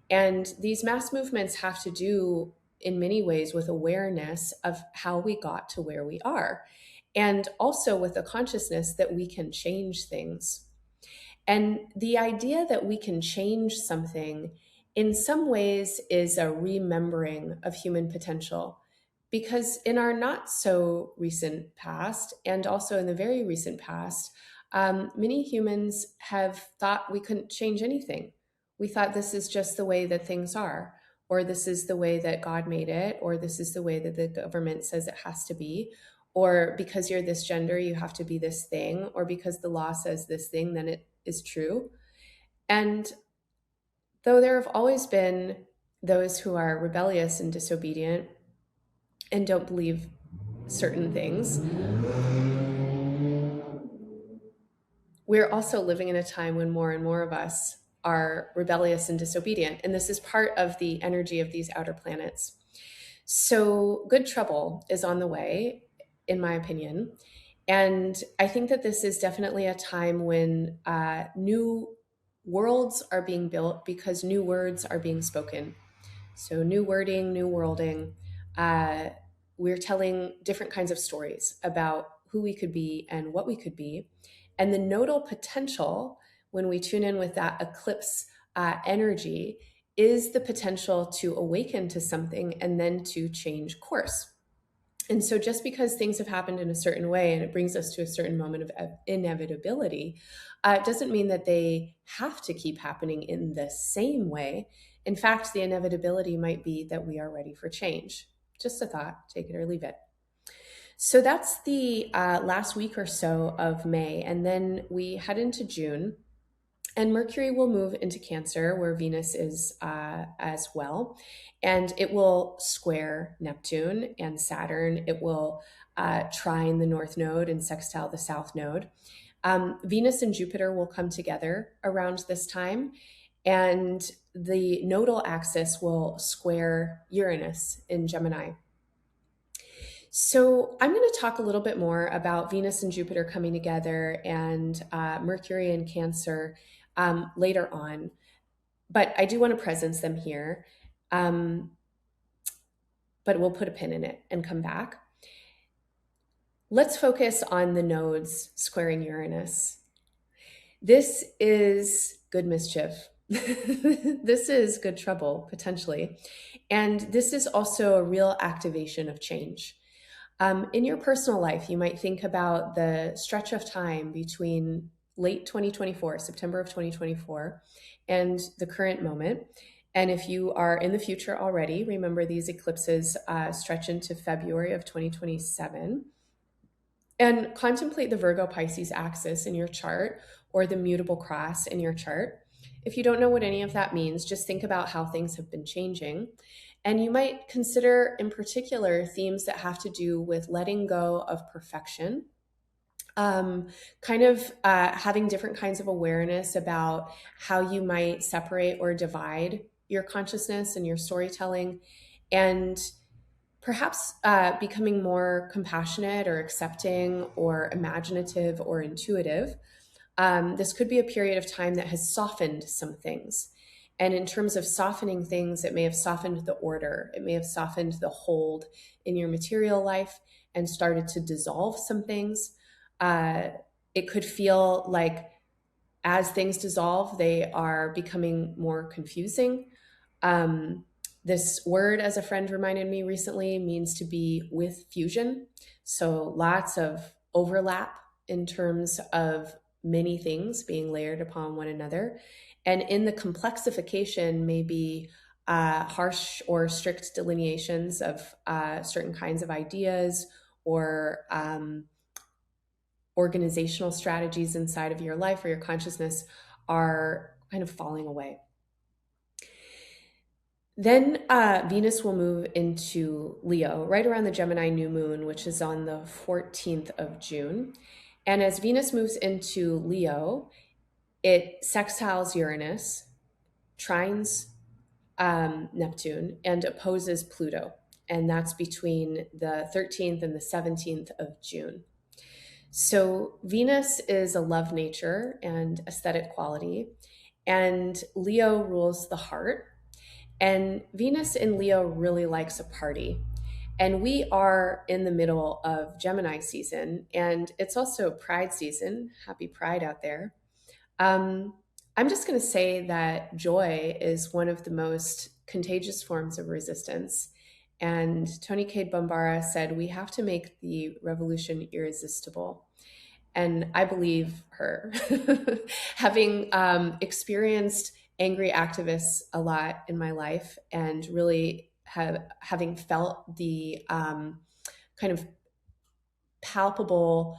And these mass movements have to do, in many ways, with awareness of how we got to where we are, and also with the consciousness that we can change things. And the idea that we can change something in some ways is a remembering of human potential. Because in our not so recent past, and also in the very recent past, many humans have thought we couldn't change anything. We thought this is just the way that things are, or this is the way that God made it, or this is the way that the government says it has to be, or because you're this gender, you have to be this thing, or because the law says this thing, then it is true. And though there have always been those who are rebellious and disobedient and don't believe certain things, we're also living in a time when more and more of us are rebellious and disobedient. And this is part of the energy of these outer planets. So, good trouble is on the way, in my opinion. And I think that this is definitely a time when new worlds are being built because new words are being spoken. So, new wording, new worlding. We're telling different kinds of stories about who we could be and what we could be. And the nodal potential, when we tune in with that eclipse energy, is the potential to awaken to something and then to change course. And so, just because things have happened in a certain way and it brings us to a certain moment of inevitability, doesn't mean that they have to keep happening in the same way. In fact, the inevitability might be that we are ready for change. Just a thought, take it or leave it. So, that's the last week or so of May. And then we head into June. And Mercury will move into Cancer, where Venus is as well. And it will square Neptune and Saturn. It will trine the North Node and sextile the South Node. Venus and Jupiter will come together around this time. And the nodal axis will square Uranus in Gemini. So, I'm going to talk a little bit more about Venus and Jupiter coming together and Mercury and Cancer later on, but I do want to presence them here. But we'll put a pin in it and come back. Let's focus on the nodes squaring Uranus. This is good mischief. This is good trouble, potentially. And this is also a real activation of change. In your personal life, you might think about the stretch of time between late 2024, September of 2024, and the current moment. And if you are in the future already, remember these eclipses stretch into February of 2027. And contemplate the Virgo Pisces axis in your chart or the mutable cross in your chart. If you don't know what any of that means, just think about how things have been changing. And you might consider, in particular, themes that have to do with letting go of perfection, having different kinds of awareness about how you might separate or divide your consciousness and your storytelling, and perhaps becoming more compassionate or accepting or imaginative or intuitive. This could be a period of time that has softened some things. And in terms of softening things, it may have softened the order, it may have softened the hold in your material life and started to dissolve some things. Uh, it could feel like as things dissolve, they are becoming more confusing. Um, this word, as a friend reminded me recently, means to be with fusion. So lots of overlap in terms of many things being layered upon one another. And in the complexification, maybe harsh or strict delineations of certain kinds of ideas or organizational strategies inside of your life or your consciousness are kind of falling away. Then Venus will move into Leo right around the Gemini new moon, which is on the 14th of June. And as Venus moves into Leo, it sextiles Uranus, trines Neptune, and opposes Pluto. And that's between the 13th and the 17th of June. So Venus is a love nature and aesthetic quality, and Leo rules the heart. And Venus in Leo really likes a party. And we are in the middle of Gemini season, and it's also Pride season. Happy Pride out there. Um, I'm just going to say that joy is one of the most contagious forms of resistance. And Tony Cade Bombara said, we have to make the revolution irresistible. And I believe her. Having experienced angry activists a lot in my life and really having felt the kind of palpable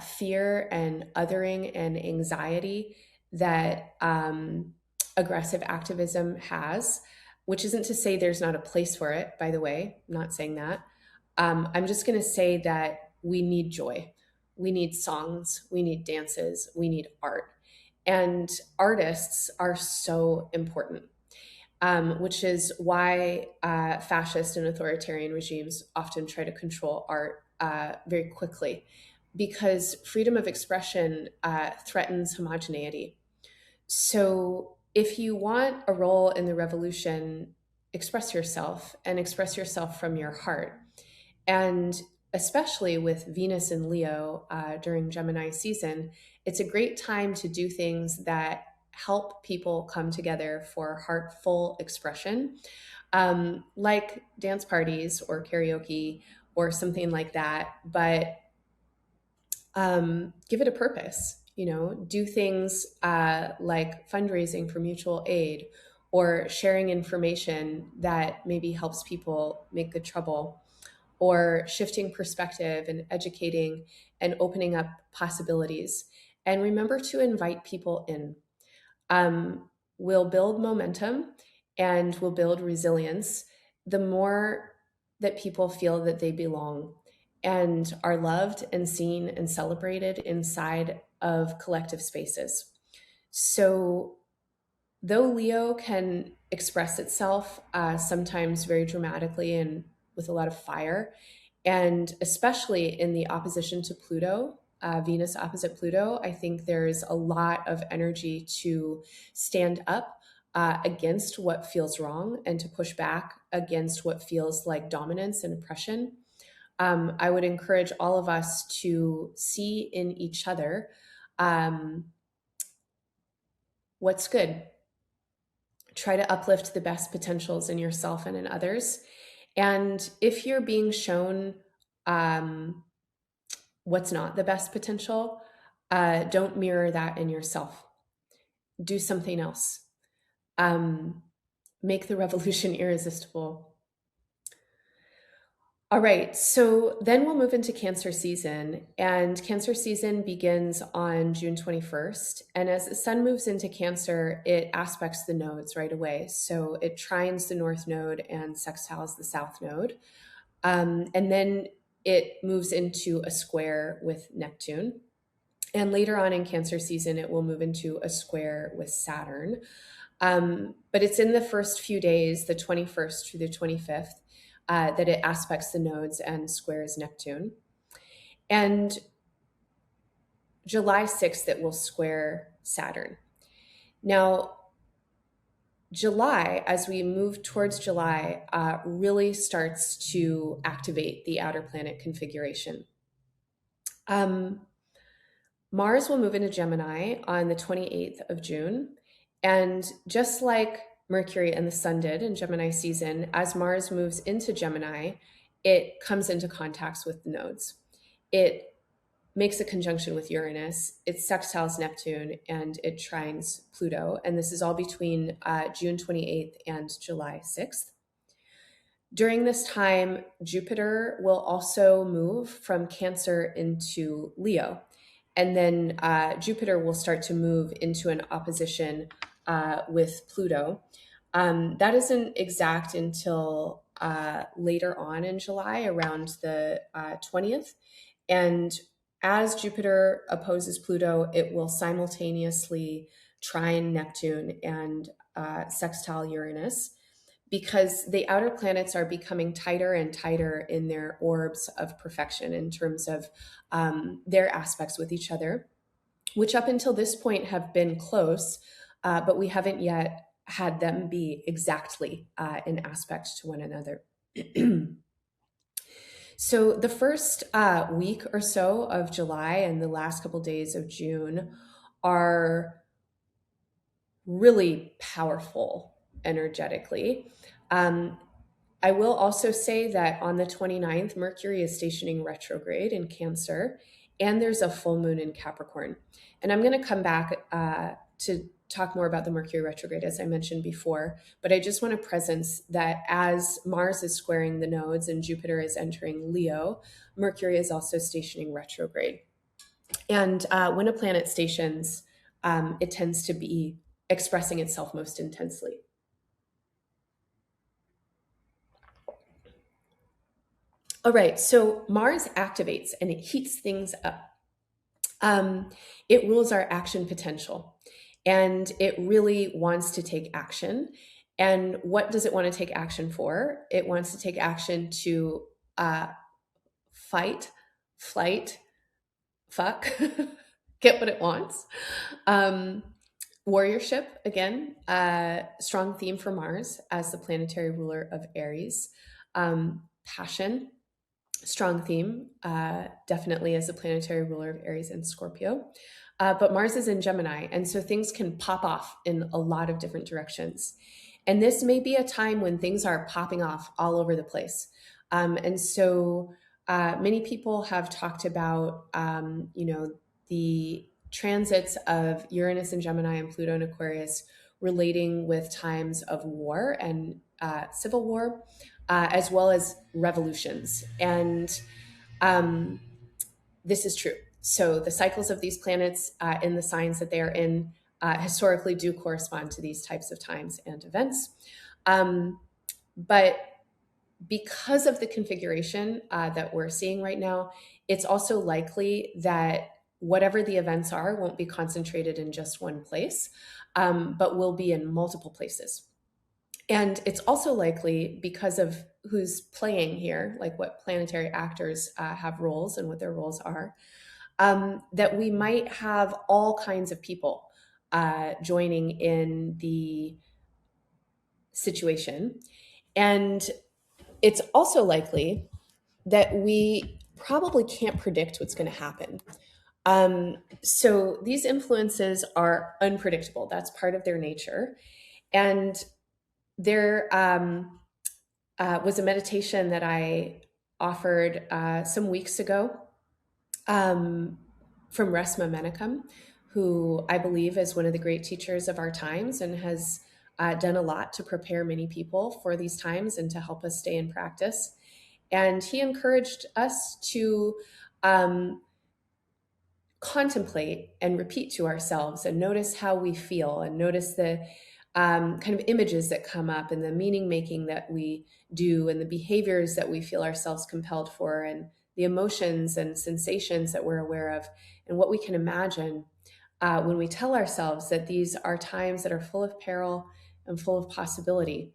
fear and othering and anxiety that aggressive activism has, which isn't to say there's not a place for it, by the way. I'm not saying that. I'm just going to say that we need joy. We need songs. We need dances. We need art. And artists are so important, which is why fascist and authoritarian regimes often try to control art very quickly, because freedom of expression threatens homogeneity. So if you want a role in the revolution, express yourself and express yourself from your heart. And especially with Venus and Leo during Gemini season, it's a great time to do things that help people come together for heartful expression, like dance parties or karaoke or something like that. But give it a purpose. Do things like fundraising for mutual aid or sharing information that maybe helps people make good trouble, or shifting perspective and educating and opening up possibilities. And remember to invite people in. We'll build momentum and we'll build resilience the more that people feel that they belong and are loved and seen and celebrated inside of collective spaces. So, though Leo can express itself sometimes very dramatically and with a lot of fire, and especially in the opposition to Pluto, Venus opposite Pluto, I think there's a lot of energy to stand up against what feels wrong and to push back against what feels like dominance and oppression. I would encourage all of us to see in each other um, what's good. Try to uplift the best potentials in yourself and in others. And if you're being shown um, what's not the best potential, don't mirror that in yourself. Do something else. Make the revolution irresistible. All right, so then we'll move into Cancer season, and Cancer season begins on June 21st. And as the sun moves into Cancer, it aspects the nodes right away. So it trines the North Node and sextiles the South Node. And then it moves into a square with Neptune. And later on in Cancer season, it will move into a square with Saturn. But it's in the first few days, the 21st through the 25th, that it aspects the nodes and squares Neptune. And July 6th, it will square Saturn. Now, July, as we move towards July, really starts to activate the outer planet configuration. Um, Mars will move into Gemini on the 28th of June. And just like Mercury and the Sun did in Gemini season, as Mars moves into Gemini, it comes into contacts with the nodes. It makes a conjunction with Uranus, it sextiles Neptune, and it trines Pluto. And this is all between June 28th and July 6th. During this time, Jupiter will also move from Cancer into Leo. And then Jupiter will start to move into an opposition with Pluto. That isn't exact until later on in July, around the 20th. And as Jupiter opposes Pluto, it will simultaneously trine Neptune and sextile Uranus, because the outer planets are becoming tighter and tighter in their orbs of perfection in terms of their aspects with each other, which up until this point have been close, but we haven't yet had them be exactly in aspect to one another. So the first week or so of July and the last couple days of June are really powerful energetically. I will also say that on the 29th, Mercury is stationing retrograde in Cancer, and there's a full moon in Capricorn. And I'm going to come back to talk more about the Mercury retrograde, as I mentioned before, but I just want to presence that as Mars is squaring the nodes and Jupiter is entering Leo, Mercury is also stationing retrograde. And when a planet stations, it tends to be expressing itself most intensely. All right, so Mars activates and it heats things up. It rules our action potential, and it really wants to take action. And what does it want to take action for? It wants to take action to fight, flight, fuck, get what it wants. Warriorship, again, strong theme for Mars as the planetary ruler of Aries. Passion, strong theme, definitely as the planetary ruler of Aries and Scorpio. But Mars is in Gemini, and so things can pop off in a lot of different directions. And this may be a time when things are popping off all over the place. And so many people have talked about, the transits of Uranus and Gemini and Pluto and Aquarius relating with times of war and civil war, as well as revolutions. And this is true. So the cycles of these planets in the signs that they are in historically do correspond to these types of times and events. But because of the configuration that we're seeing right now, it's also likely that whatever the events are won't be concentrated in just one place, but will be in multiple places. And it's also likely, because of who's playing here, like what planetary actors have roles and what their roles are, that we might have all kinds of people joining in the situation. And it's also likely that we probably can't predict what's going to happen. So these influences are unpredictable. That's part of their nature. And there was a meditation that I offered some weeks ago from Resma Menachem, who I believe is one of the great teachers of our times and has done a lot to prepare many people for these times and to help us stay in practice. And he encouraged us to contemplate and repeat to ourselves and notice how we feel and notice the kind of images that come up and the meaning making that we do and the behaviors that we feel ourselves compelled for and the emotions and sensations that we're aware of and what we can imagine when we tell ourselves that these are times that are full of peril and full of possibility.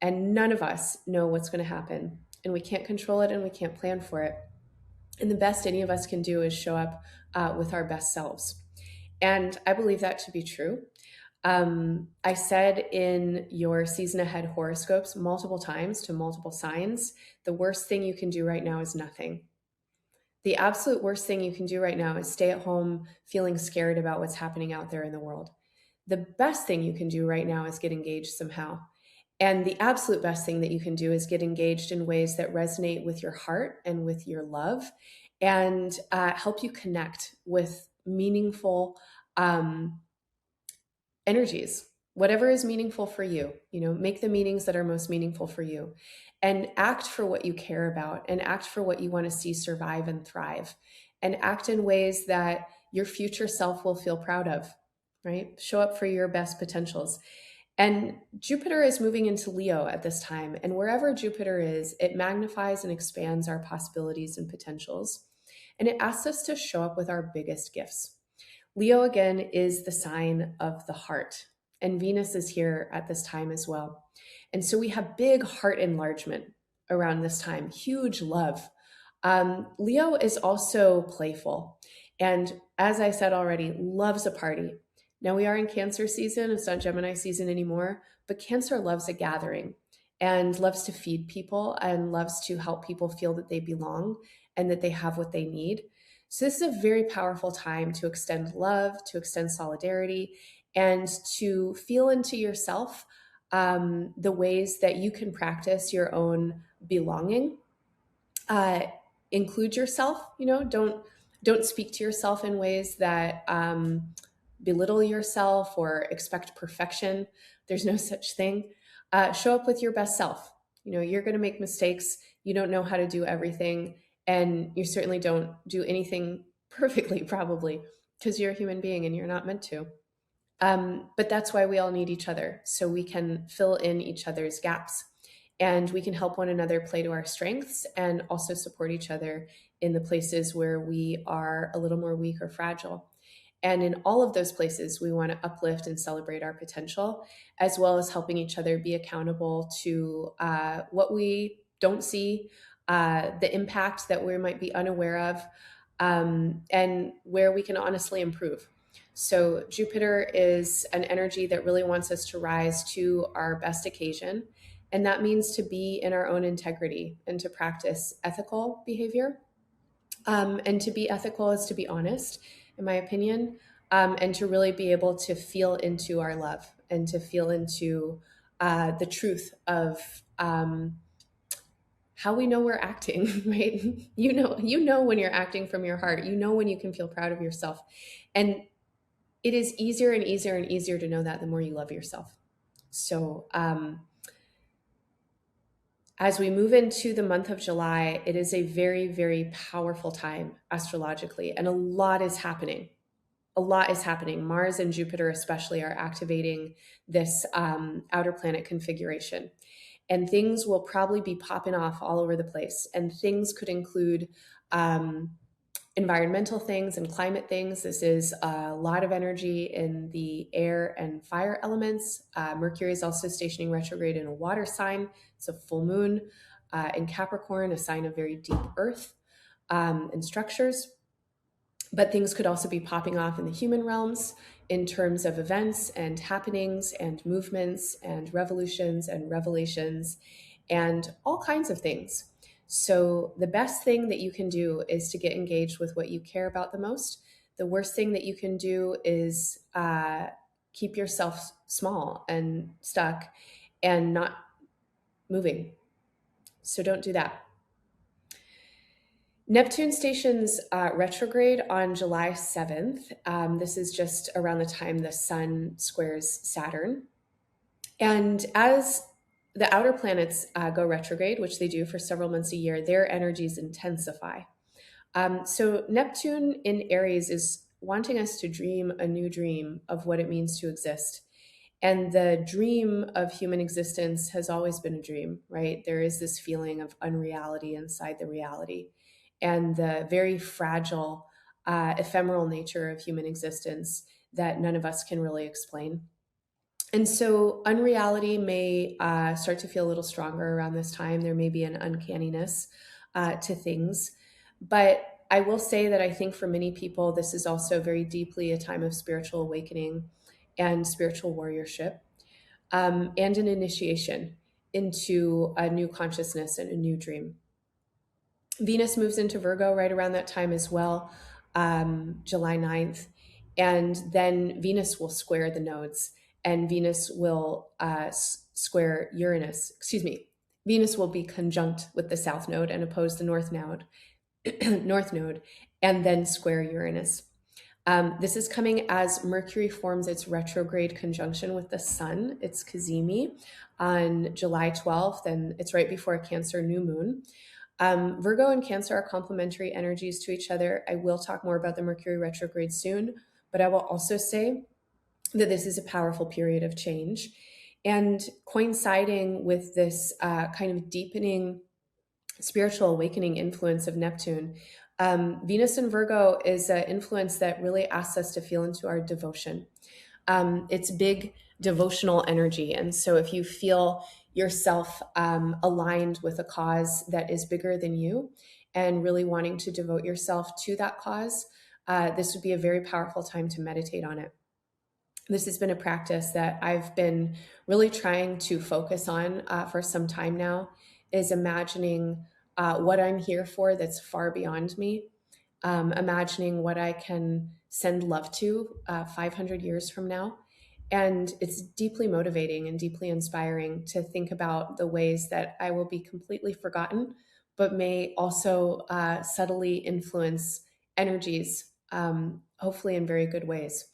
And none of us know what's going to happen, and we can't control it and we can't plan for it. And the best any of us can do is show up with our best selves. And I believe that to be true. I said in your season ahead horoscopes multiple times to multiple signs, the worst thing you can do right now is nothing. The absolute worst thing you can do right now is stay at home feeling scared about what's happening out there in the world. The best thing you can do right now is get engaged somehow. And the absolute best thing that you can do is get engaged in ways that resonate with your heart and with your love and help you connect with meaningful energies, whatever is meaningful for you. Make the meetings that are most meaningful for you and act for what you care about and act for what you want to see survive and thrive and act in ways that your future self will feel proud of, right? Show up for your best potentials. And Jupiter is moving into Leo at this time. And wherever Jupiter is, it magnifies and expands our possibilities and potentials. And it asks us to show up with our biggest gifts. Leo, again, is the sign of the heart. And Venus is here at this time as well. And so we have big heart enlargement around this time, huge love. Leo is also playful. And as I said already, loves a party. Now we are in Cancer season. It's not Gemini season anymore, but Cancer loves a gathering and loves to feed people and loves to help people feel that they belong and that they have what they need. So this is a very powerful time to extend love, to extend solidarity, and to feel into yourself the ways that you can practice your own belonging. Include yourself. Don't speak to yourself in ways that belittle yourself or expect perfection. There's no such thing. Show up with your best self. You're going to make mistakes. You don't know how to do everything, and you certainly don't do anything perfectly, probably, because you're a human being and you're not meant to. But that's why we all need each other, so we can fill in each other's gaps and we can help one another play to our strengths and also support each other in the places where we are a little more weak or fragile. And in all of those places, we want to uplift and celebrate our potential, as well as helping each other be accountable to what we don't see, the impact that we might be unaware of, and where we can honestly improve. So, Jupiter is an energy that really wants us to rise to our best occasion. And that means to be in our own integrity and to practice ethical behavior. And to be ethical is to be honest, in my opinion, and to really be able to feel into our love and to feel into the truth of how we know we're acting, right? You know when you're acting from your heart. You know when you can feel proud of yourself, and it is easier and easier and easier to know that the more you love yourself. So, as we move into the month of July, it is a very, very powerful time astrologically, and a lot is happening. A lot is happening. Mars and Jupiter, especially, are activating this outer planet configuration. And things will probably be popping off all over the place. And things could include environmental things and climate things. This is a lot of energy in the air and fire elements. Mercury is also stationing retrograde in a water sign. It's a full moon in Capricorn, a sign of very deep earth and structures. But things could also be popping off in the human realms in terms of events and happenings and movements and revolutions and revelations and all kinds of things. So, the best thing that you can do is to get engaged with what you care about the most. The worst thing that you can do is keep yourself small and stuck and not moving. So, don't do that. Neptune stations retrograde on July 7th. This is just around the time the sun squares Saturn. And as the outer planets go retrograde, which they do for several months a year, their energies intensify. So Neptune in Aries is wanting us to dream a new dream of what it means to exist. And the dream of human existence has always been a dream, right? There is this feeling of unreality inside the reality and the very fragile, ephemeral nature of human existence that none of us can really explain. And so unreality may start to feel a little stronger around this time. There may be an uncanniness to things. But I will say that I think for many people, this is also very deeply a time of spiritual awakening and spiritual warriorship, and an initiation into a new consciousness and a new dream. Venus moves into Virgo right around that time as well, July 9th. And then Venus will square the nodes, and Venus will square Uranus. Excuse me. Venus will be conjunct with the south node and oppose the north node, north node, and then square Uranus. This is coming as Mercury forms its retrograde conjunction with the sun, its cazimi, on July 12th, and it's right before a Cancer new moon. Virgo and Cancer are complementary energies to each other. I will talk more about the Mercury retrograde soon, but I will also say that this is a powerful period of change. And coinciding with this kind of deepening spiritual awakening influence of Neptune, Venus in Virgo is an influence that really asks us to feel into our devotion. It's big devotional energy. And so if you feel yourself aligned with a cause that is bigger than you and really wanting to devote yourself to that cause, this would be a very powerful time to meditate on it. This has been a practice that I've been really trying to focus on for some time now, is imagining what I'm here for that's far beyond me, imagining what I can send love to 500 years from now. And it's deeply motivating and deeply inspiring to think about the ways that I will be completely forgotten, but may also subtly influence energies, hopefully in very good ways.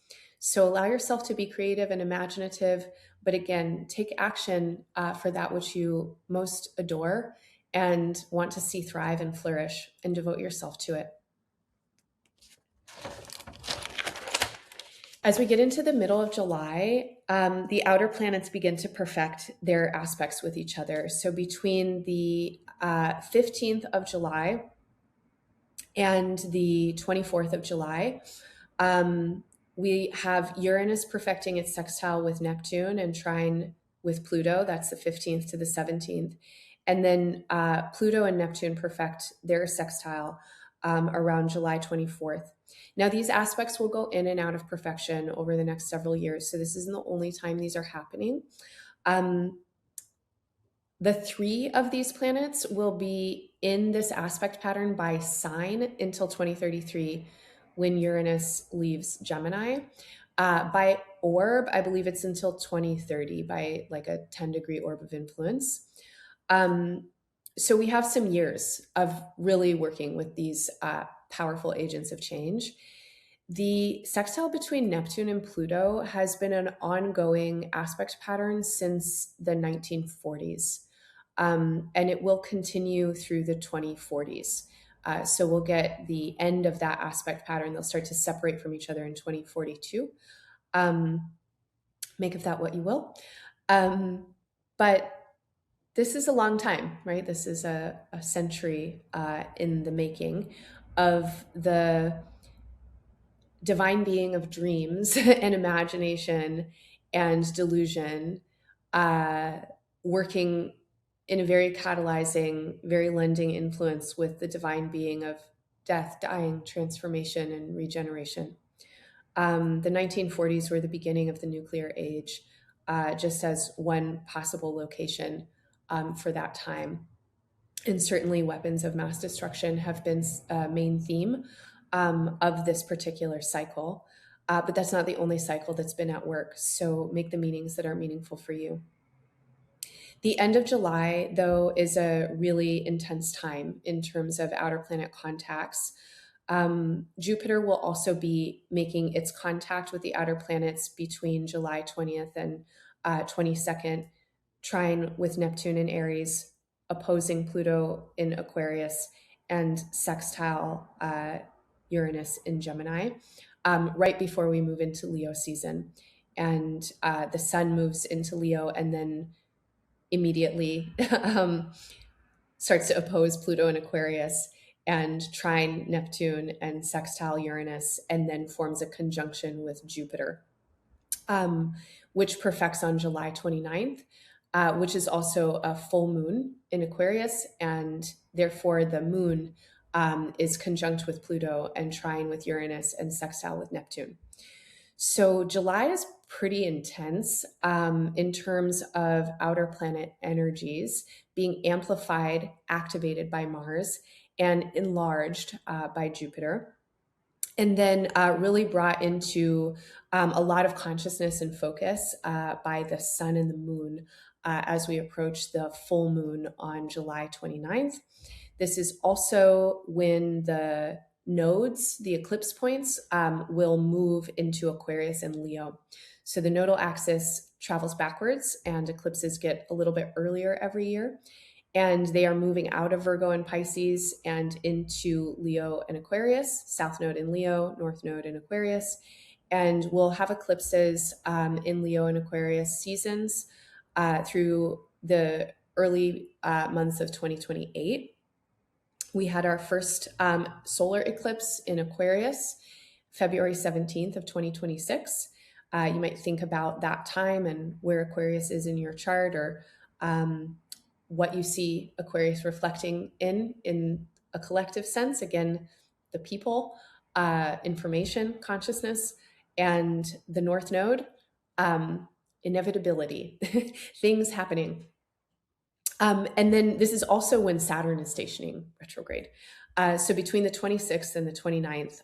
So allow yourself to be creative and imaginative, but again, take action for that which you most adore and want to see thrive and flourish, and devote yourself to it. As we get into the middle of July, the outer planets begin to perfect their aspects with each other. So between the 15th of July and the 24th of July, we have Uranus perfecting its sextile with Neptune and trine with Pluto. That's the 15th to the 17th. And then Pluto and Neptune perfect their sextile around July 24th. Now, these aspects will go in and out of perfection over the next several years. So this isn't the only time these are happening. The three of these planets will be in this aspect pattern by sign until 2033, when Uranus leaves Gemini. By orb, I believe it's until 2030 by like a 10-degree orb of influence. So we have some years of really working with these powerful agents of change. The sextile between Neptune and Pluto has been an ongoing aspect pattern since the 1940s, and it will continue through the 2040s. So we'll get the end of that aspect pattern. They'll start to separate from each other in 2042. Make of that what you will. But this is a long time, right? This is a century in the making of the divine being of dreams and imagination and delusion working in a very catalyzing, very lending influence with the divine being of death, dying, transformation, and regeneration. The 1940s were the beginning of the nuclear age, just as one possible location for that time. And certainly weapons of mass destruction have been a main theme of this particular cycle. But that's not the only cycle that's been at work. So make the meanings that are meaningful for you. The end of July, though, is a really intense time in terms of outer planet contacts. Jupiter will also be making its contact with the outer planets between July 20th and 22nd, trine with Neptune in Aries, opposing Pluto in Aquarius, and sextile Uranus in Gemini, right before we move into Leo season. And the sun moves into Leo and then immediately starts to oppose Pluto in Aquarius and trine Neptune and sextile Uranus, and then forms a conjunction with Jupiter, which perfects on July 29th, which is also a full moon in Aquarius, and therefore the moon is conjunct with Pluto and trine with Uranus and sextile with Neptune. So July is pretty intense in terms of outer planet energies being amplified, activated by Mars, and enlarged by Jupiter. And then really brought into a lot of consciousness and focus by the sun and the moon as we approach the full moon on July 29th. This is also when the nodes, the eclipse points, will move into Aquarius and Leo. So the nodal axis travels backwards and eclipses get a little bit earlier every year. And they are moving out of Virgo and Pisces and into Leo and Aquarius, South Node in Leo, North Node in Aquarius. And we'll have eclipses in Leo and Aquarius seasons through the early months of 2028. We had our first solar eclipse in Aquarius, February 17th of 2026. You might think about that time and where Aquarius is in your chart, or what you see Aquarius reflecting in a collective sense. Again, the people, information, consciousness, and the North Node, inevitability, things happening. And then this is also when Saturn is stationing retrograde. So between the 26th and the 29th,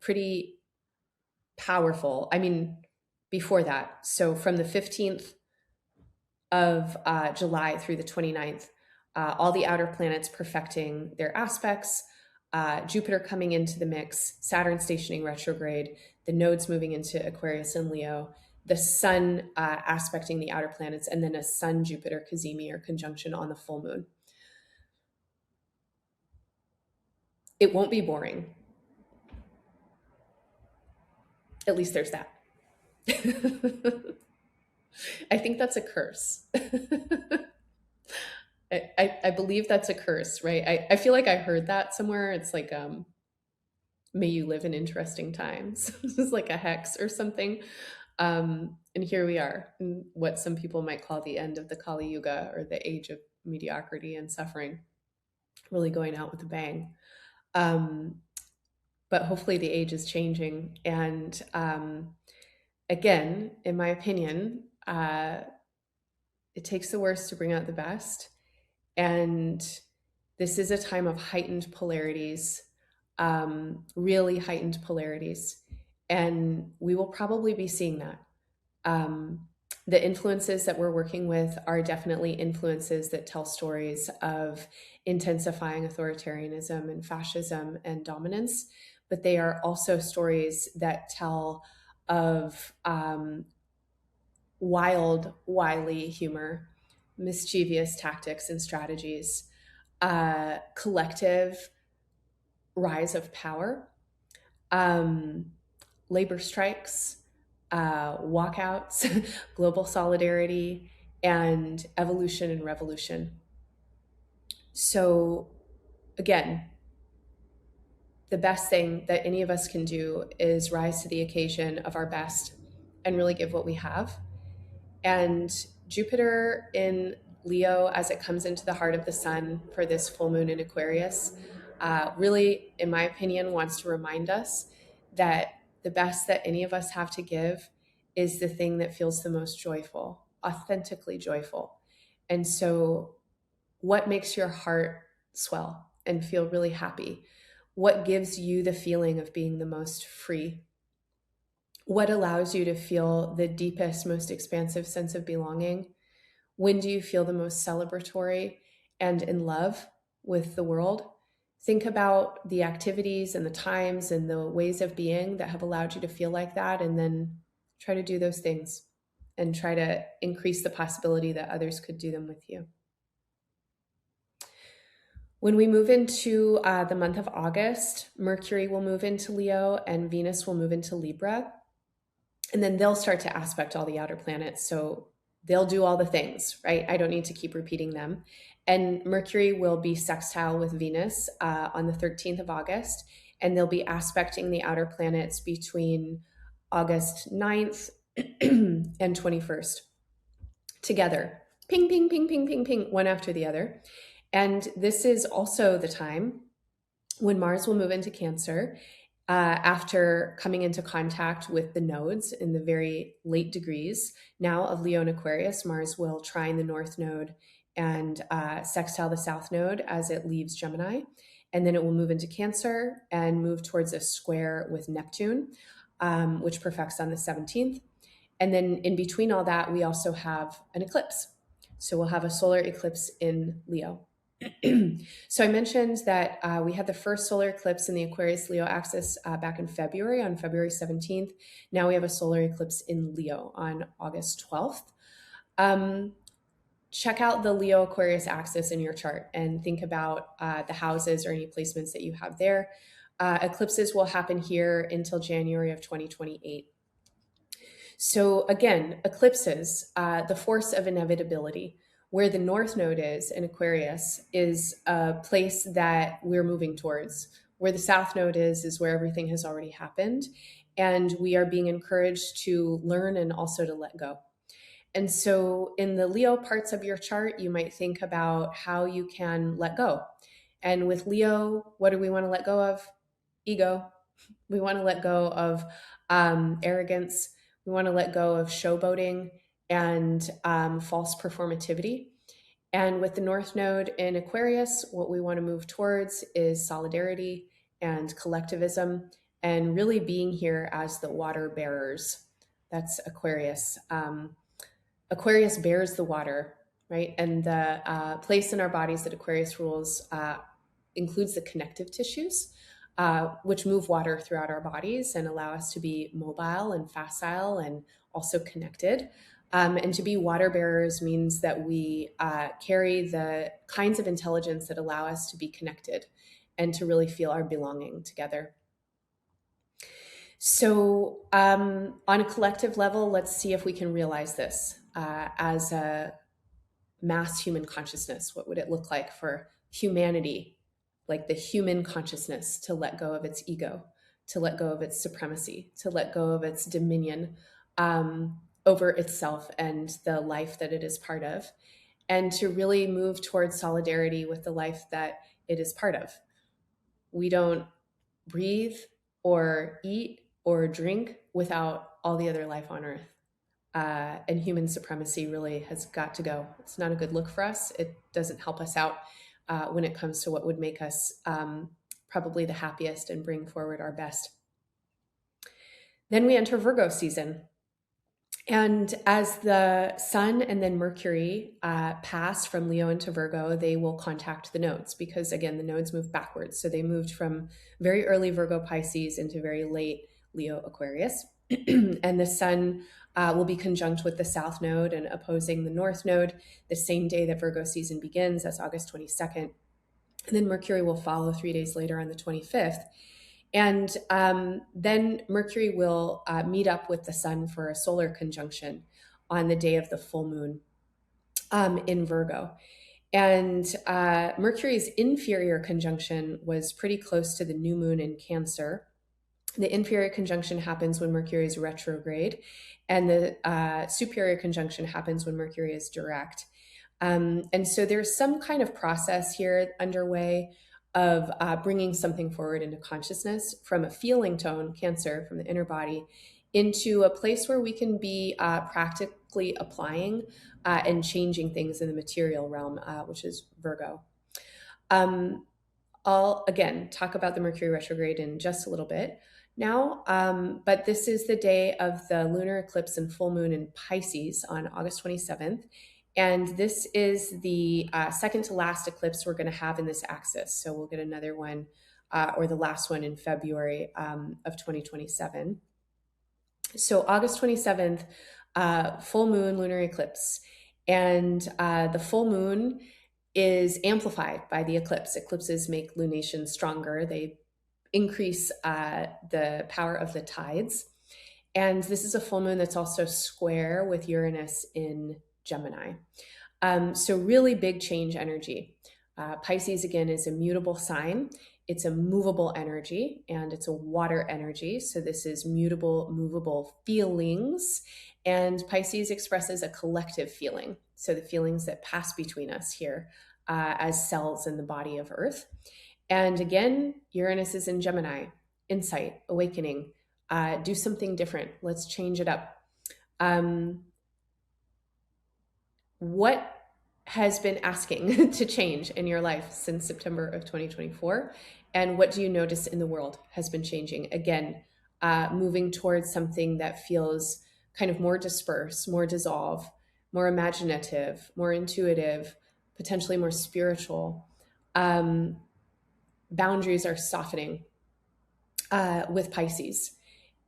pretty powerful. I mean, before that, so from the 15th of July through the 29th, all the outer planets perfecting their aspects, Jupiter coming into the mix, Saturn stationing retrograde, the nodes moving into Aquarius and Leo, the sun aspecting the outer planets, and then a sun-Jupiter cazimi or conjunction on the full moon. It won't be boring. At least there's that. I think that's a curse. I believe that's a curse, right? I feel like I heard that somewhere. It's like, may you live in interesting times. This is like a hex or something. And here we are, in what some people might call the end of the Kali Yuga, or the age of mediocrity and suffering, really going out with a bang. But hopefully the age is changing. And again, in my opinion, it takes the worst to bring out the best. And this is a time of heightened polarities, really heightened polarities. And we will probably be seeing that. The influences that we're working with are definitely influences that tell stories of intensifying authoritarianism and fascism and dominance, but they are also stories that tell of wild, wily humor, mischievous tactics and strategies, collective rise of power, labor strikes, walkouts, global solidarity, and evolution and revolution. So again, the best thing that any of us can do is rise to the occasion of our best and really give what we have. And Jupiter in Leo, as it comes into the heart of the sun for this full moon in Aquarius, really, in my opinion, wants to remind us that the best that any of us have to give is the thing that feels the most joyful, authentically joyful. And so what makes your heart swell and feel really happy? What gives you the feeling of being the most free? What allows you to feel the deepest, most expansive sense of belonging? When do you feel the most celebratory and in love with the world? Think about the activities and the times and the ways of being that have allowed you to feel like that, and then try to do those things and try to increase the possibility that others could do them with you. When we move into the month of August, Mercury will move into Leo and Venus will move into Libra. And then they'll start to aspect all the outer planets. So they'll do all the things, right? I don't need to keep repeating them. And Mercury will be sextile with Venus on the 13th of August. And they'll be aspecting the outer planets between August 9th and 21st together. Ping, ping, ping, ping, ping, ping, one after the other. And this is also the time when Mars will move into Cancer after coming into contact with the nodes in the very late degrees now of Leo and Aquarius. Mars will trine the north node and sextile the south node as it leaves Gemini. And then it will move into Cancer and move towards a square with Neptune, which perfects on the 17th. And then in between all that, we also have an eclipse. So we'll have a solar eclipse in Leo. So I mentioned that we had the first solar eclipse in the Aquarius Leo axis back in February, on February 17th. Now we have a solar eclipse in Leo on August 12th. Check out the Leo Aquarius axis in your chart and think about the houses or any placements that you have there. Eclipses will happen here until January of 2028. So again, eclipses, the force of inevitability. Where the north node is in Aquarius is a place that we're moving towards. Where the south node is where everything has already happened. And we are being encouraged to learn and also to let go. And so in the Leo parts of your chart, you might think about how you can let go. And with Leo, what do we want to let go of? Ego. We want to let go of arrogance. We want to let go of showboating and false performativity. And with the North Node in Aquarius, what we want to move towards is solidarity and collectivism and really being here as the water bearers. That's Aquarius. Aquarius bears the water, right? And the place in our bodies that Aquarius rules includes the connective tissues, which move water throughout our bodies and allow us to be mobile and facile and also connected. And to be water bearers means that we carry the kinds of intelligence that allow us to be connected and to really feel our belonging together. So on a collective level, let's see if we can realize this as a mass human consciousness. What would it look like for humanity, like the human consciousness, to let go of its ego, to let go of its supremacy, to let go of its dominion over itself and the life that it is part of, and to really move towards solidarity with the life that it is part of. We don't breathe or eat or drink without all the other life on Earth. And human supremacy really has got to go. It's not a good look for us. It doesn't help us out when it comes to what would make us probably the happiest and bring forward our best. Then we enter Virgo season. And as the Sun and then Mercury pass from Leo into Virgo, they will contact the nodes because, again, the nodes move backwards. So they moved from very early Virgo Pisces into very late Leo Aquarius. And the Sun will be conjunct with the South Node and opposing the North Node the same day that Virgo season begins. That's August 22nd. And then Mercury will follow 3 days later on the 25th. And then Mercury will meet up with the Sun for a solar conjunction on the day of the full moon in Virgo. And Mercury's inferior conjunction was pretty close to the new moon in Cancer. The inferior conjunction happens when Mercury is retrograde, and the superior conjunction happens when Mercury is direct. And so there's some kind of process here underway of bringing something forward into consciousness from a feeling tone, Cancer, from the inner body, into a place where we can be practically applying and changing things in the material realm, which is Virgo. I'll, again, talk about the Mercury retrograde in just a little bit now, but this is the day of the lunar eclipse and full moon in Pisces on August 27th. And this is the second to last eclipse we're going to have in this axis. So we'll get another one or the last one in February of 2027. So August 27th, full moon lunar eclipse. And the full moon is amplified by the eclipse. Eclipses make lunation stronger. They increase the power of the tides. And this is a full moon that's also square with Uranus in Gemini. So really big change energy. Pisces, again, is a mutable sign. It's a movable energy and it's a water energy. So this is mutable, movable feelings. And Pisces expresses a collective feeling. So the feelings that pass between us here as cells in the body of Earth. And again, Uranus is in Gemini. insight, awakening, do something different. Let's change it up. What has been asking to change in your life since September of 2024? And what do you notice in the world has been changing? Again, moving towards something that feels kind of more dispersed, more dissolve, more imaginative, more intuitive, potentially more spiritual. Boundaries are softening with Pisces.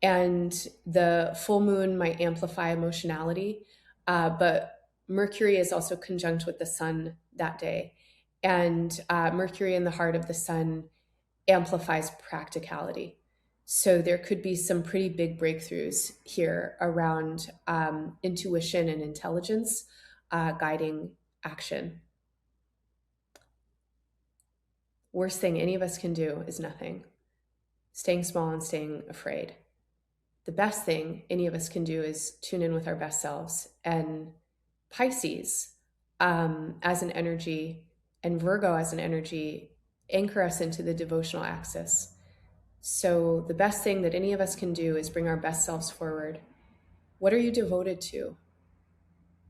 And the full moon might amplify emotionality, but Mercury is also conjunct with the sun that day. And Mercury in the heart of the sun amplifies practicality. So there could be some pretty big breakthroughs here around intuition and intelligence guiding action. Worst thing any of us can do is nothing. Staying small and staying afraid. The best thing any of us can do is tune in with our best selves. And Pisces as an energy and Virgo as an energy anchor us into the devotional axis. So the best thing that any of us can do is bring our best selves forward. What are you devoted to?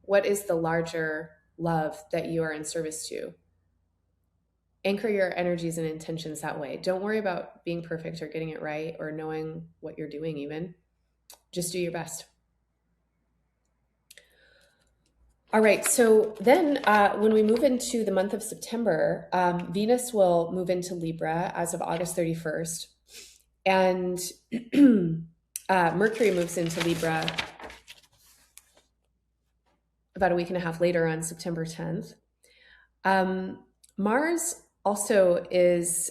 What is the larger love that you are in service to? Anchor your energies and intentions that way. Don't worry about being perfect or getting it right or knowing what you're doing even. Just do your best. All right, so then when we move into the month of September, Venus will move into Libra as of August 31st. And Mercury moves into Libra about a week and a half later on September 10th. Mars also is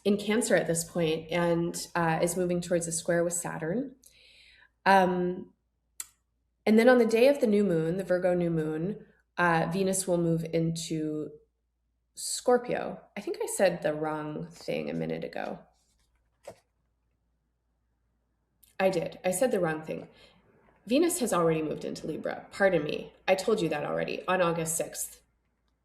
in Cancer at this point and is moving towards a square with Saturn. And then on the day of the new moon, the Virgo new moon, Venus will move into Scorpio. I think I said the wrong thing a minute ago. I did. I said the wrong thing. Venus has already moved into Libra. Pardon me. I told you that already. On August 6th,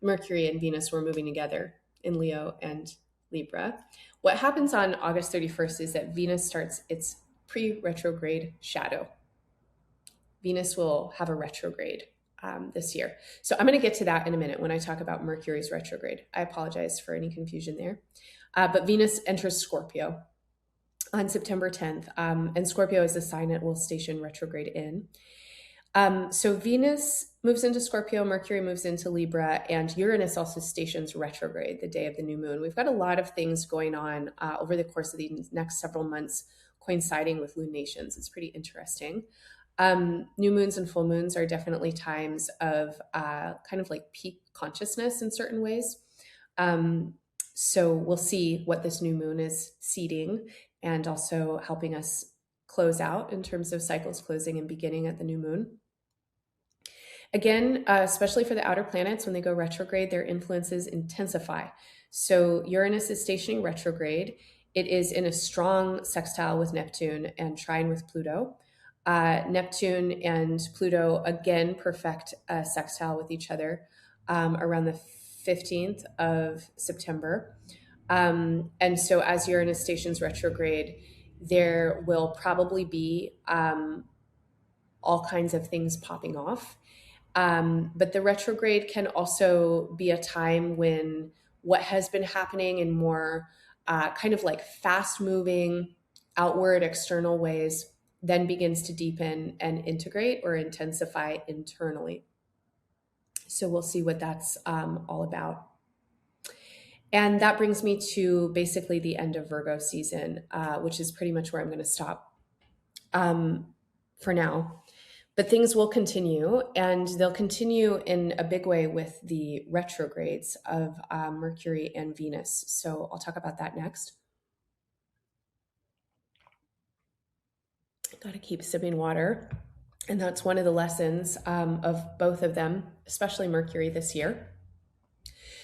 Mercury and Venus were moving together in Leo and Libra. What happens on August 31st is that Venus starts its pre-retrograde shadow. Venus will have a retrograde this year. So I'm going to get to that in a minute when I talk about Mercury's retrograde. I apologize for any confusion there. But Venus enters Scorpio on September 10th, and Scorpio is the sign it will station retrograde in. So Venus moves into Scorpio, Mercury moves into Libra, and Uranus also stations retrograde the day of the new moon. We've got a lot of things going on over the course of these next several months coinciding with lunations. It's pretty interesting. New moons and full moons are definitely times of kind of like peak consciousness in certain ways. So we'll see what this new moon is seeding and also helping us close out in terms of cycles closing and beginning at the new moon. Again, especially for the outer planets, when they go retrograde, their influences intensify. So Uranus is stationing retrograde. It is in a strong sextile with Neptune and trine with Pluto. Neptune and Pluto again perfect a sextile with each other around the 15th of September. And so as Uranus stations retrograde, there will probably be all kinds of things popping off. But the retrograde can also be a time when what has been happening in more kind of like fast moving, outward, external ways then begins to deepen and integrate or intensify internally. So we'll see what that's all about. And that brings me to basically the end of Virgo season, which is pretty much where I'm going to stop for now. But things will continue, and they'll continue in a big way with the retrogrades of Mercury and Venus. So I'll talk about that next. Got to keep sipping water. And that's one of the lessons of both of them, especially Mercury this year.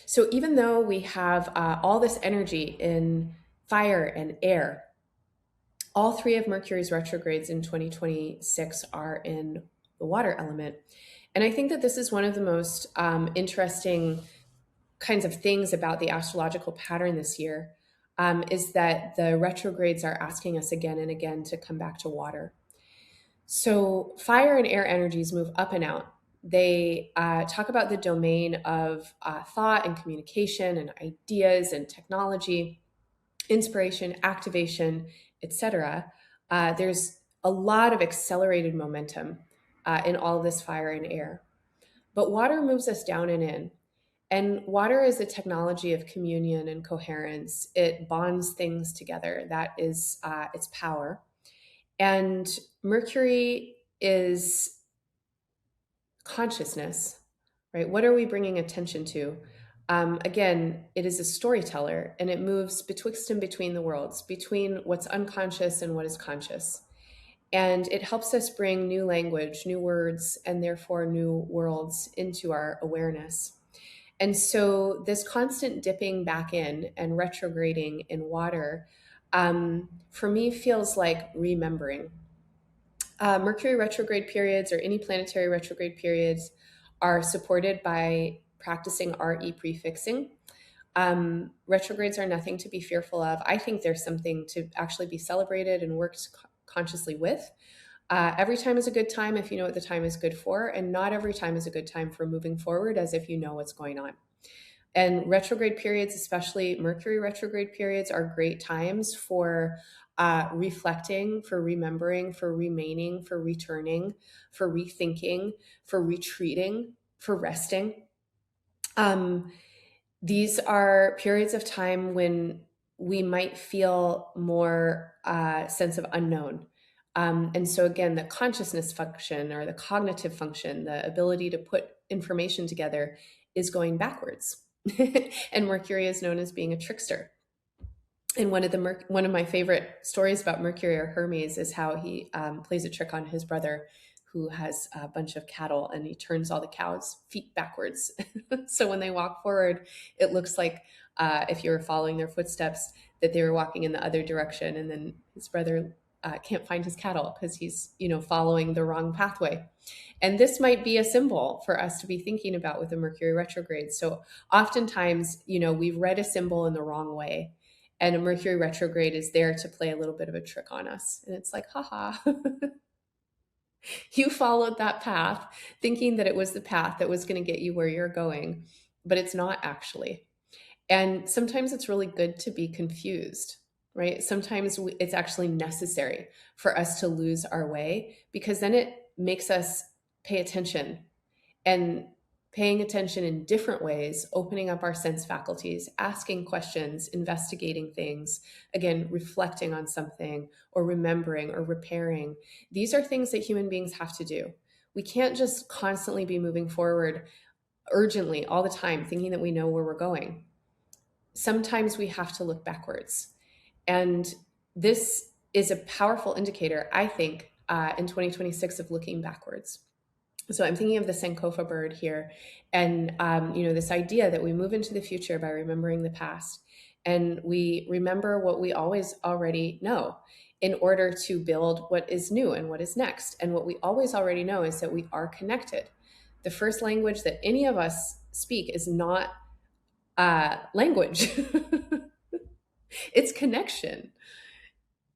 So even though we have all this energy in fire and air, all three of Mercury's retrogrades in 2026 are in the water element. And I think that this is one of the most interesting kinds of things about the astrological pattern this year. is that the retrogrades are asking us again and again to come back to water. So fire and air energies move up and out. They talk about the domain of thought and communication and ideas and technology, inspiration, activation, etc. There's a lot of accelerated momentum in all of this fire and air. But water moves us down and in. And water is a technology of communion and coherence. It bonds things together. That is its power. And Mercury is consciousness, right? What are we bringing attention to? Again, it is a storyteller, and it moves betwixt and between the worlds, between what's unconscious and what is conscious. And it helps us bring new language, new words, and therefore new worlds into our awareness. And so this constant dipping back in and retrograding in water, for me, feels like remembering. Mercury retrograde periods or any planetary retrograde periods are supported by practicing RE prefixing. Retrogrades are nothing to be fearful of. I think there's something to actually be celebrated and worked consciously with. Every time is a good time if you know what the time is good for, and not every time is a good time for moving forward as if you know what's going on. And retrograde periods, especially Mercury retrograde periods, are great times for reflecting, for remembering, for remaining, for returning, for rethinking, for retreating, for resting. These are periods of time when we might feel more sense of unknown. And so again, the consciousness function or the cognitive function, the ability to put information together is going backwards. And Mercury is known as being a trickster. And one of my favorite stories about Mercury or Hermes is how he plays a trick on his brother, who has a bunch of cattle, and he turns all the cows' feet backwards. So when they walk forward, it looks like if you were following their footsteps, that they were walking in the other direction, and then his brother can't find his cattle because he's following the wrong pathway. And this might be a symbol for us to be thinking about with the Mercury retrograde. So oftentimes, we've read a symbol in the wrong way. And a Mercury retrograde is there to play a little bit of a trick on us. And it's like, haha, you followed that path thinking that it was the path that was going to get you where you're going, but it's not actually. And sometimes it's really good to be confused, right? Sometimes it's actually necessary for us to lose our way, because then it makes us pay attention, and paying attention in different ways, opening up our sense faculties, asking questions, investigating things, again, reflecting on something or remembering or repairing. These are things that human beings have to do. We can't just constantly be moving forward urgently all the time, thinking that we know where we're going. Sometimes we have to look backwards. And this is a powerful indicator, I think, in 2026 of looking backwards. So I'm thinking of the Sankofa bird here, and this idea that we move into the future by remembering the past, and we remember what we always already know in order to build what is new and what is next. And what we always already know is that we are connected. The first language that any of us speak is not language. It's connection.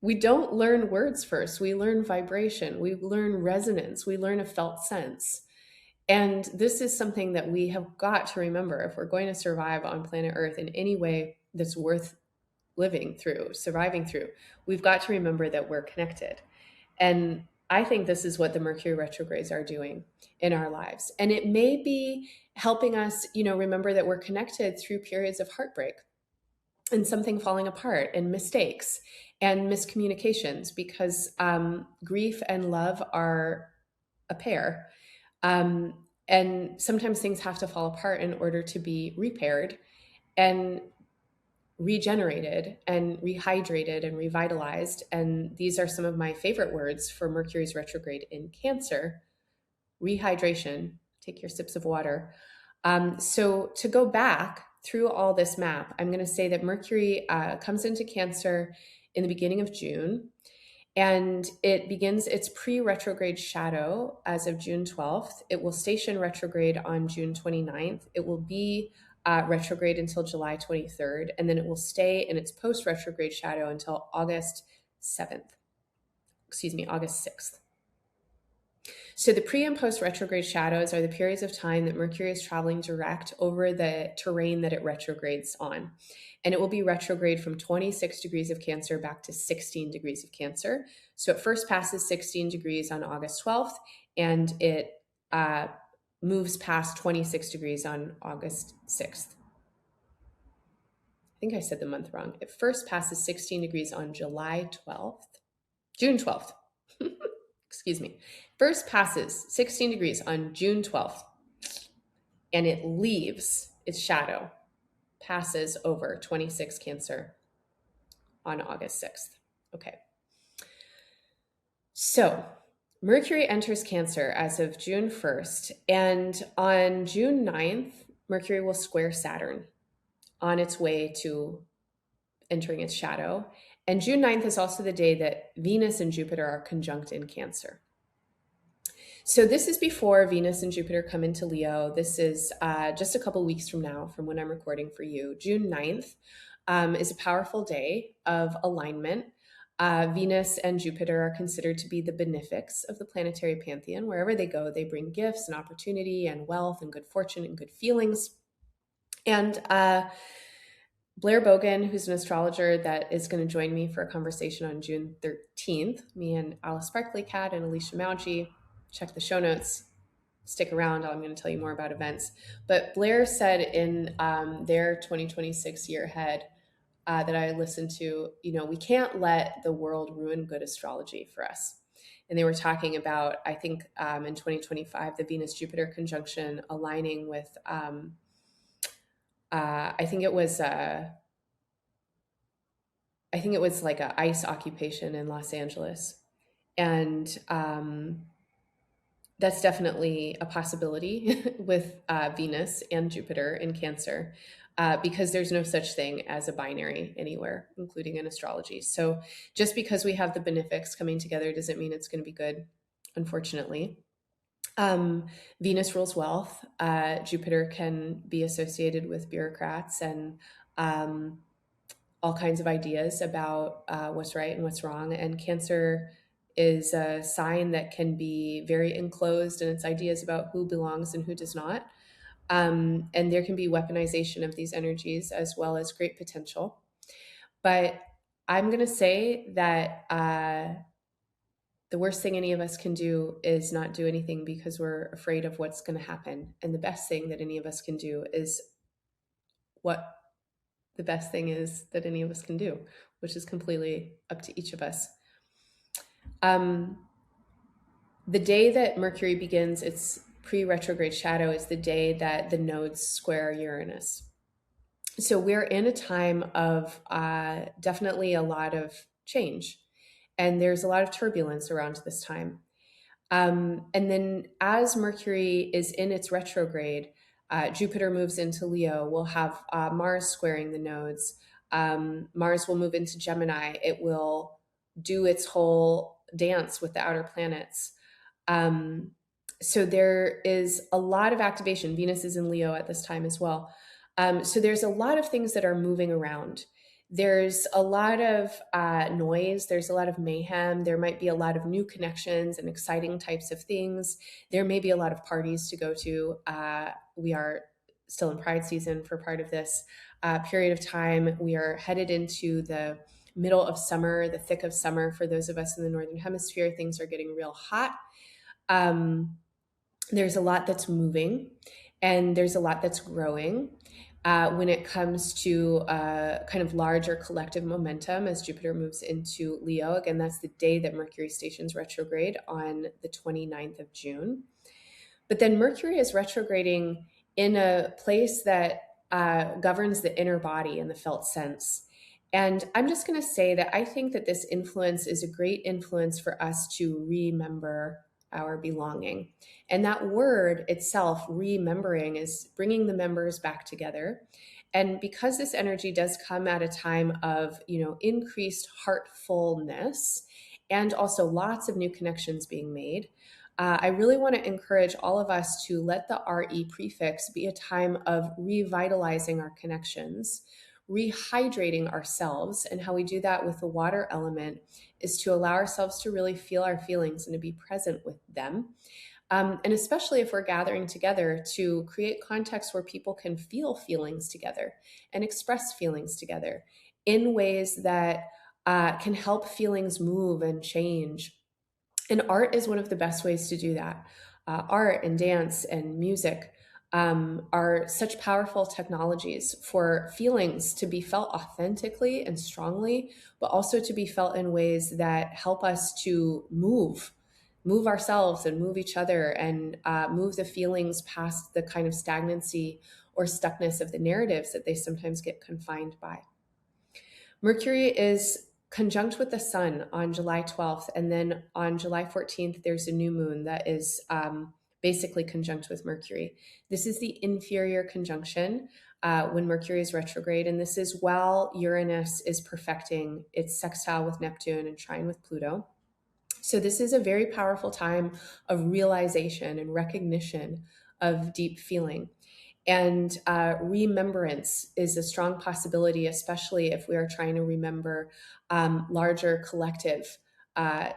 We don't learn words first. We learn vibration. We learn resonance. We learn a felt sense. And this is something that we have got to remember if we're going to survive on planet Earth in any way that's worth living through, surviving through. We've got to remember that we're connected. And I think this is what the Mercury retrogrades are doing in our lives. And it may be helping us, remember that we're connected through periods of heartbreak and something falling apart and mistakes and miscommunications, because grief and love are a pair. And sometimes things have to fall apart in order to be repaired and regenerated and rehydrated and revitalized. And these are some of my favorite words for Mercury's retrograde in Cancer: rehydration. Take your sips of water. So to go back through all this map, I'm going to say that Mercury comes into Cancer in the beginning of June. And it begins its pre-retrograde shadow as of June 12th. It will station retrograde on June 29th. It will be retrograde until July 23rd, and then it will stay in its post-retrograde shadow until August 6th. So the pre and post retrograde shadows are the periods of time that Mercury is traveling direct over the terrain that it retrogrades on. And it will be retrograde from 26 degrees of Cancer back to 16 degrees of Cancer. So it first passes 16 degrees on August 12th, and it moves past 26 degrees on August 6th. I think I said the month wrong. It first passes 16 degrees on June 12th. Excuse me. First passes 16 degrees on June 12th, and it leaves its shadow, passes over 26 Cancer on August 6th. Okay. So Mercury enters Cancer as of June 1st, and on June 9th, Mercury will square Saturn on its way to entering its shadow. And June 9th is also the day that Venus and Jupiter are conjunct in Cancer. So this is before Venus and Jupiter come into Leo. This is just a couple weeks from now, from when I'm recording for you. June 9th is a powerful day of alignment. Venus and Jupiter are considered to be the benefics of the planetary pantheon. Wherever they go, they bring gifts and opportunity and wealth and good fortune and good feelings. And Blair Bogan, who's an astrologer that is going to join me for a conversation on June 13th, me and Alice Sparkley Cat and Alicia Mauji, check the show notes, stick around, I'm going to tell you more about events. But Blair said in their 2026 year ahead that I listened to, we can't let the world ruin good astrology for us. And they were talking about, I think in 2025, the Venus-Jupiter conjunction aligning with, I think it was like an ICE occupation in Los Angeles. And that's definitely a possibility with Venus and Jupiter in Cancer, because there's no such thing as a binary anywhere, including in astrology. So just because we have the benefics coming together doesn't mean it's going to be good, unfortunately. Venus rules wealth. Jupiter can be associated with bureaucrats and all kinds of ideas about what's right and what's wrong. And Cancer is a sign that can be very enclosed in its ideas about who belongs and who does not. And there can be weaponization of these energies as well as great potential. But I'm going to say that the worst thing any of us can do is not do anything because we're afraid of what's going to happen. And the best thing that any of us can do is what the best thing is that any of us can do, which is completely up to each of us. The day that Mercury begins its pre-retrograde shadow is the day that the nodes square Uranus. So we're in a time of definitely a lot of change, and there's a lot of turbulence around this time. And then as Mercury is in its retrograde, Jupiter moves into Leo. We'll have Mars squaring the nodes. Mars will move into Gemini. It will do its whole dance with the outer planets. So there is a lot of activation. Venus is in Leo at this time as well. So there's a lot of things that are moving around. There's a lot of noise. There's a lot of mayhem. There might be a lot of new connections and exciting types of things. There may be a lot of parties to go to. We are still in Pride season for part of this period of time. We are headed into the middle of summer, the thick of summer. For those of us in the Northern Hemisphere, things are getting real hot. There's a lot that's moving, and there's a lot that's growing. When it comes to kind of larger collective momentum as Jupiter moves into Leo. Again, that's the day that Mercury stations retrograde on the 29th of June. But then Mercury is retrograding in a place that governs the inner body in the felt sense. And I'm just going to say that I think that this influence is a great influence for us to remember our belonging. And that word itself, remembering, is bringing the members back together. And because this energy does come at a time of, increased heartfulness and also lots of new connections being made, I really want to encourage all of us to let the RE prefix be a time of revitalizing our connections, rehydrating ourselves. And how we do that with the water element is to allow ourselves to really feel our feelings and to be present with them. And especially if we're gathering together, to create context where people can feel feelings together and express feelings together in ways that can help feelings move and change. And art is one of the best ways to do that. Art and dance and music are such powerful technologies for feelings to be felt authentically and strongly, but also to be felt in ways that help us to move ourselves and move each other, and move the feelings past the kind of stagnancy or stuckness of the narratives that they sometimes get confined by. Mercury is conjunct with the sun on July 12th, and then on July 14th, there's a new moon that is basically conjunct with Mercury. This is the inferior conjunction when Mercury is retrograde, and this is while Uranus is perfecting its sextile with Neptune and trine with Pluto. So, this is a very powerful time of realization and recognition of deep feeling. And remembrance is a strong possibility, especially if we are trying to remember larger collective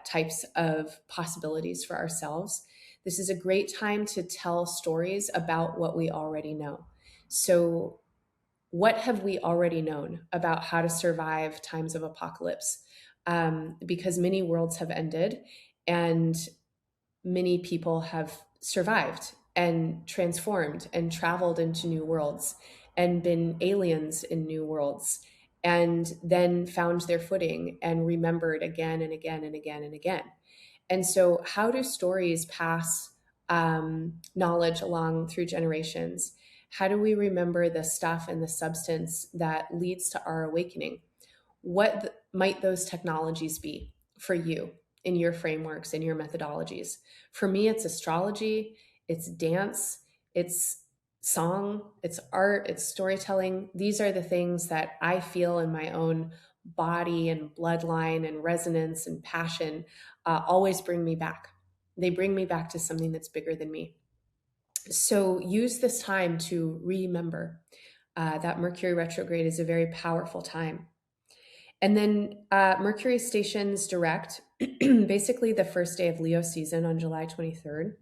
types of possibilities for ourselves. This is a great time to tell stories about what we already know. So, what have we already known about how to survive times of apocalypse? Because many worlds have ended, and many people have survived and transformed and traveled into new worlds and been aliens in new worlds, and then found their footing and remembered again and again and again and again. And so, how do stories pass knowledge along through generations? How do we remember the stuff and the substance that leads to our awakening? What might those technologies be for you in your frameworks, in your methodologies? For me, it's astrology, it's dance, it's song, it's art, it's storytelling. These are the things that I feel in my own body and bloodline and resonance and passion always bring me back. They bring me back to something that's bigger than me. So use this time to remember that Mercury retrograde is a very powerful time. And then Mercury stations direct basically the first day of Leo season on July 23rd.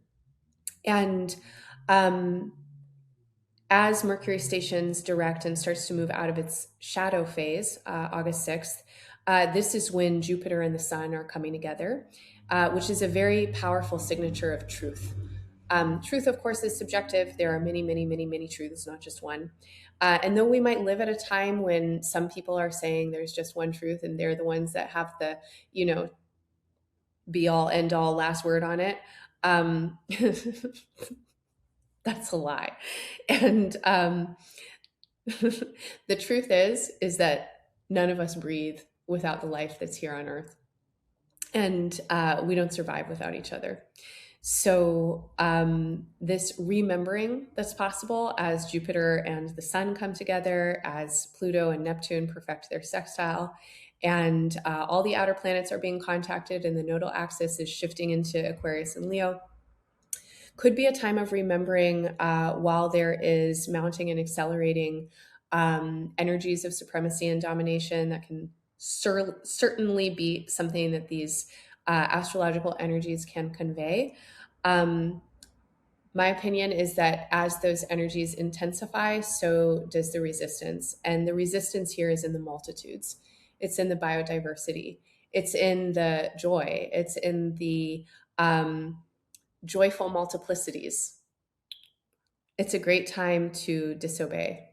And um, as Mercury stations direct and starts to move out of its shadow phase, August 6th, this is when Jupiter and the Sun are coming together, which is a very powerful signature of truth. Truth, of course, is subjective. There are many, many, many, many truths, not just one. And though we might live at a time when some people are saying there's just one truth and they're the ones that have the, be all, end all, last word on it, that's a lie. And the truth is that none of us breathe without the life that's here on Earth. And we don't survive without each other. So, this remembering that's possible as Jupiter and the Sun come together, as Pluto and Neptune perfect their sextile, and all the outer planets are being contacted, and the nodal axis is shifting into Aquarius and Leo, could be a time of remembering while there is mounting and accelerating energies of supremacy and domination that can certainly be something that these astrological energies can convey. My opinion is that as those energies intensify, so does the resistance. And the resistance here is in the multitudes, it's in the biodiversity, it's in the joy, it's in the joyful multiplicities. It's a great time to disobey.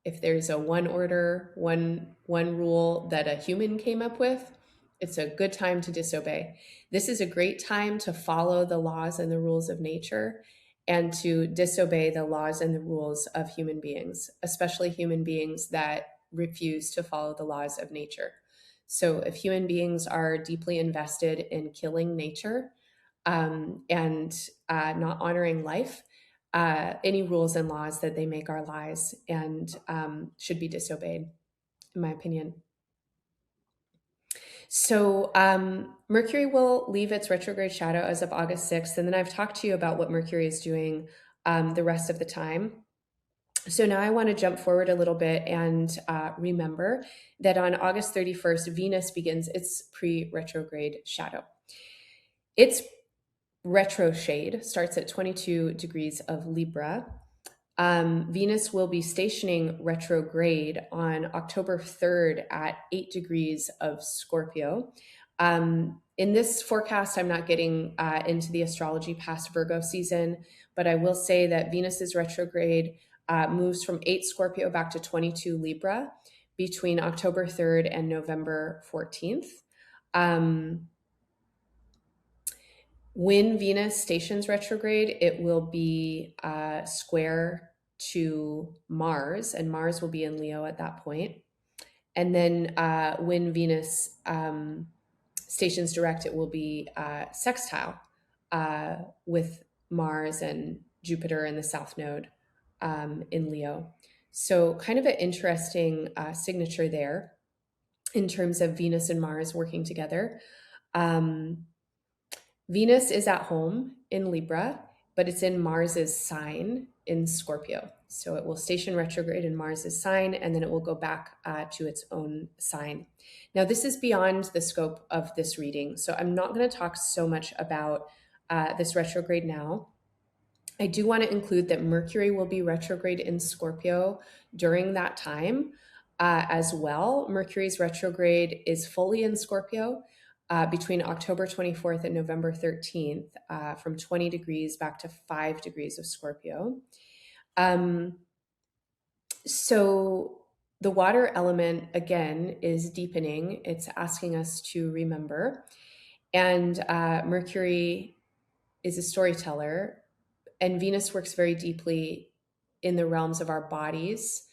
If there's a one order, one rule that a human came up with, it's a good time to disobey. This is a great time to follow the laws and the rules of nature and to disobey the laws and the rules of human beings, especially human beings that refuse to follow the laws of nature. So if human beings are deeply invested in killing nature and not honoring life, any rules and laws that they make are lies and should be disobeyed, in my opinion. So Mercury will leave its retrograde shadow as of August 6th. And then I've talked to you about what Mercury is doing the rest of the time. So now I want to jump forward a little bit and remember that on August 31st, Venus begins its pre-retrograde shadow. Its retro shade starts at 22 degrees of Libra. Venus will be stationing retrograde on October 3rd at 8 degrees of Scorpio. In this forecast, I'm not getting into the astrology past Virgo season, but I will say that Venus's retrograde moves from 8 Scorpio back to 22 Libra between October 3rd and November 14th. When Venus stations retrograde, it will be square to Mars, and Mars will be in Leo at that point. And then when Venus stations direct, it will be sextile with Mars and Jupiter in the South Node in Leo. So, kind of an interesting signature there in terms of Venus and Mars working together. Venus is at home in Libra, but it's in Mars's sign in Scorpio. So it will station retrograde in Mars's sign, and then it will go back to its own sign. Now, this is beyond the scope of this reading, so I'm not going to talk so much about this retrograde now. I do want to include that Mercury will be retrograde in Scorpio during that time as well. Mercury's retrograde is fully in Scorpio between October 24th and November 13th, from 20 degrees back to 5 degrees of Scorpio. So the water element, again, is deepening. It's asking us to remember. And Mercury is a storyteller, and Venus works very deeply in the realms of our bodies,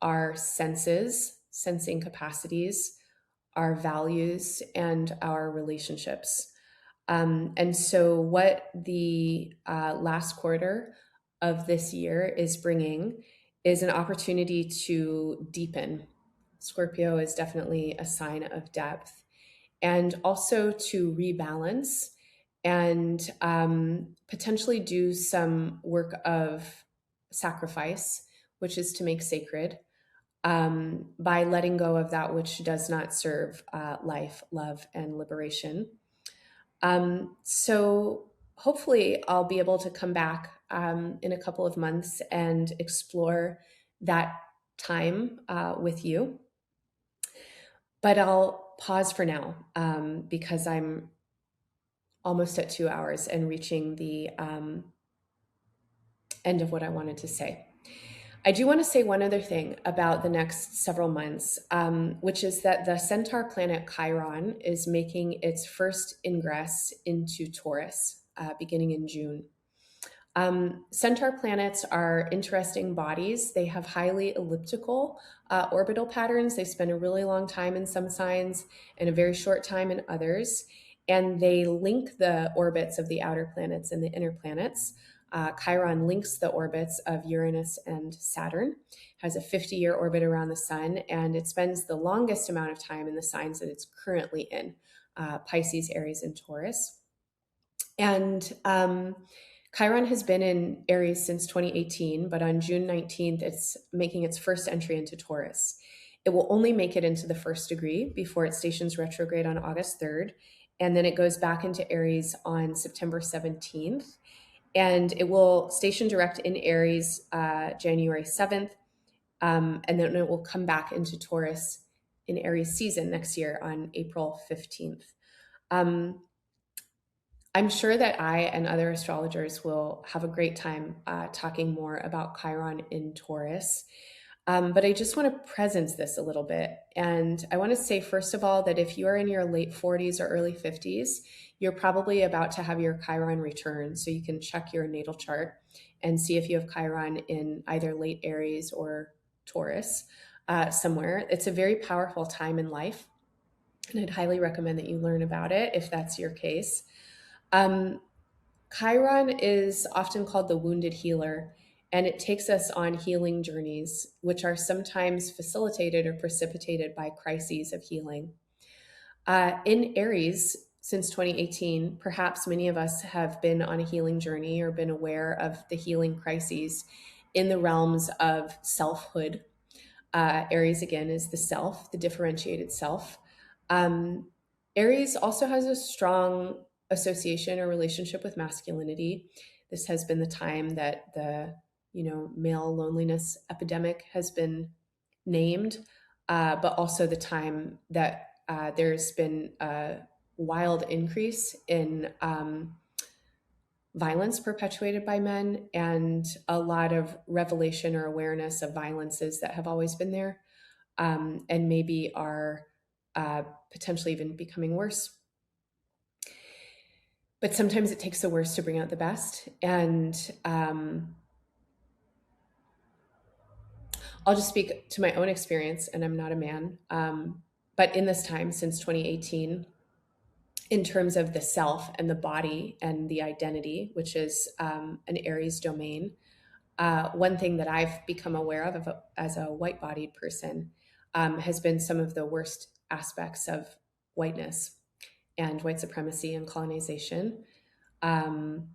our senses, sensing capacities, our values, and our relationships. And so, what the last quarter of this year is bringing is an opportunity to deepen. Scorpio is definitely a sign of depth, and also to rebalance and potentially do some work of sacrifice, which is to make sacred, by letting go of that which does not serve life, love, and liberation. So hopefully, I'll be able to come back in a couple of months and explore that time with you. But I'll pause for now because I'm almost at 2 hours and reaching the end of what I wanted to say. I do want to say one other thing about the next several months, which is that the Centaur planet Chiron is making its first ingress into Taurus beginning in June. Centaur planets are interesting bodies. They have highly elliptical orbital patterns. They spend a really long time in some signs and a very short time in others. And they link the orbits of the outer planets and the inner planets. Chiron links the orbits of Uranus and Saturn, has a 50-year orbit around the sun, and it spends the longest amount of time in the signs that it's currently in, Pisces, Aries, and Taurus. And Chiron has been in Aries since 2018, but on June 19th, it's making its first entry into Taurus. It will only make it into the first degree before it stations retrograde on August 3rd, and then it goes back into Aries on September 17th. And it will station direct in Aries January 7th, and then it will come back into Taurus in Aries season next year on April 15th. I'm sure that I and other astrologers will have a great time talking more about Chiron in Taurus. But I just want to presence this a little bit. And I want to say, first of all, that if you are in your late 40s or early 50s, you're probably about to have your Chiron return. So you can check your natal chart and see if you have Chiron in either late Aries or Taurus somewhere. It's a very powerful time in life. And I'd highly recommend that you learn about it if that's your case. Chiron is often called the wounded healer, and it takes us on healing journeys, which are sometimes facilitated or precipitated by crises of healing. In Aries, since 2018, perhaps many of us have been on a healing journey or been aware of the healing crises in the realms of selfhood. Aries, again, is the self, the differentiated self. Um, Aries also has a strong association or relationship with masculinity. This has been the time that the male loneliness epidemic has been named, but also the time that there's been a wild increase in violence perpetuated by men and a lot of revelation or awareness of violences that have always been there, and maybe are potentially even becoming worse. But sometimes it takes the worst to bring out the best. And I'll just speak to my own experience, and I'm not a man. But in this time, since 2018, in terms of the self and the body and the identity, which is an Aries domain, one thing that I've become aware of as a white bodied person has been some of the worst aspects of whiteness and white supremacy and colonization. Um,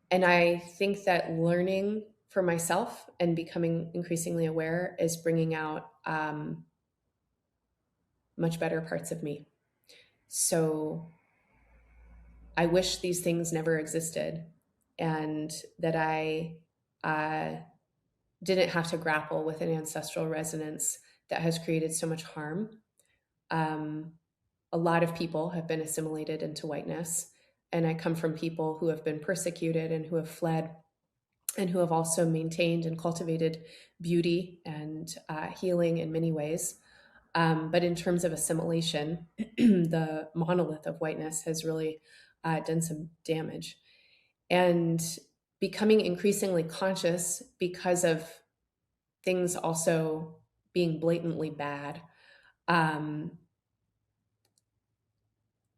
and I think that learning for myself and becoming increasingly aware is bringing out much better parts of me. So I wish these things never existed and that I didn't have to grapple with an ancestral resonance that has created so much harm. A lot of people have been assimilated into whiteness, and I come from people who have been persecuted and who have fled and who have also maintained and cultivated beauty and healing in many ways. But in terms of assimilation, the monolith of whiteness has really done some damage. And becoming increasingly conscious because of things also being blatantly bad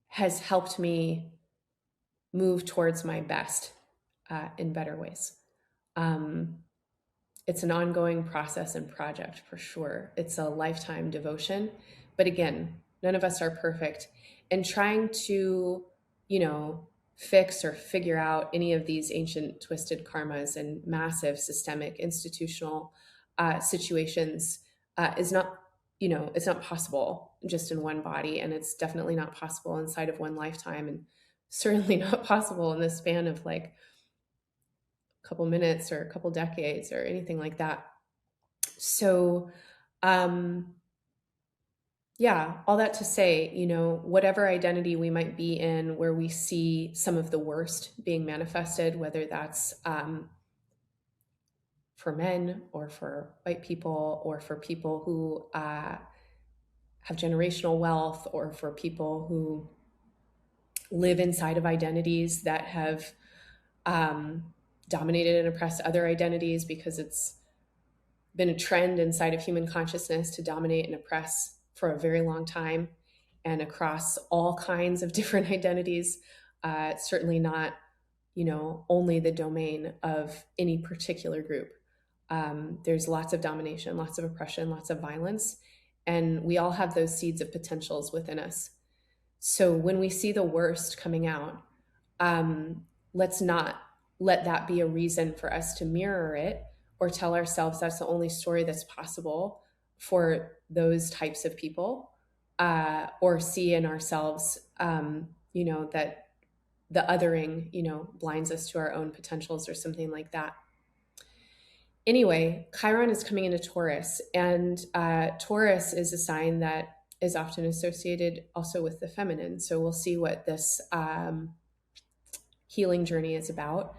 has helped me move towards my best in better ways. It's an ongoing process and project for sure. It's a lifetime devotion. But again, none of us are perfect. And trying to, fix or figure out any of these ancient twisted karmas and massive systemic institutional situations is not, it's not possible just in one body. And it's definitely not possible inside of one lifetime, and certainly not possible in the span of like couple minutes or a couple decades or anything like that. So, yeah, all that to say, whatever identity we might be in, where we see some of the worst being manifested, whether that's for men or for white people or for people who have generational wealth or for people who live inside of identities that have dominated and oppressed other identities, because it's been a trend inside of human consciousness to dominate and oppress for a very long time and across all kinds of different identities. It's certainly not, only the domain of any particular group. There's lots of domination, lots of oppression, lots of violence, and we all have those seeds of potentials within us. So when we see the worst coming out, let's not let that be a reason for us to mirror it or tell ourselves that's the only story that's possible for those types of people, or see in ourselves, that the othering, blinds us to our own potentials or something like that. Anyway, Chiron is coming into Taurus, and Taurus is a sign that is often associated also with the feminine. So we'll see what this healing journey is about.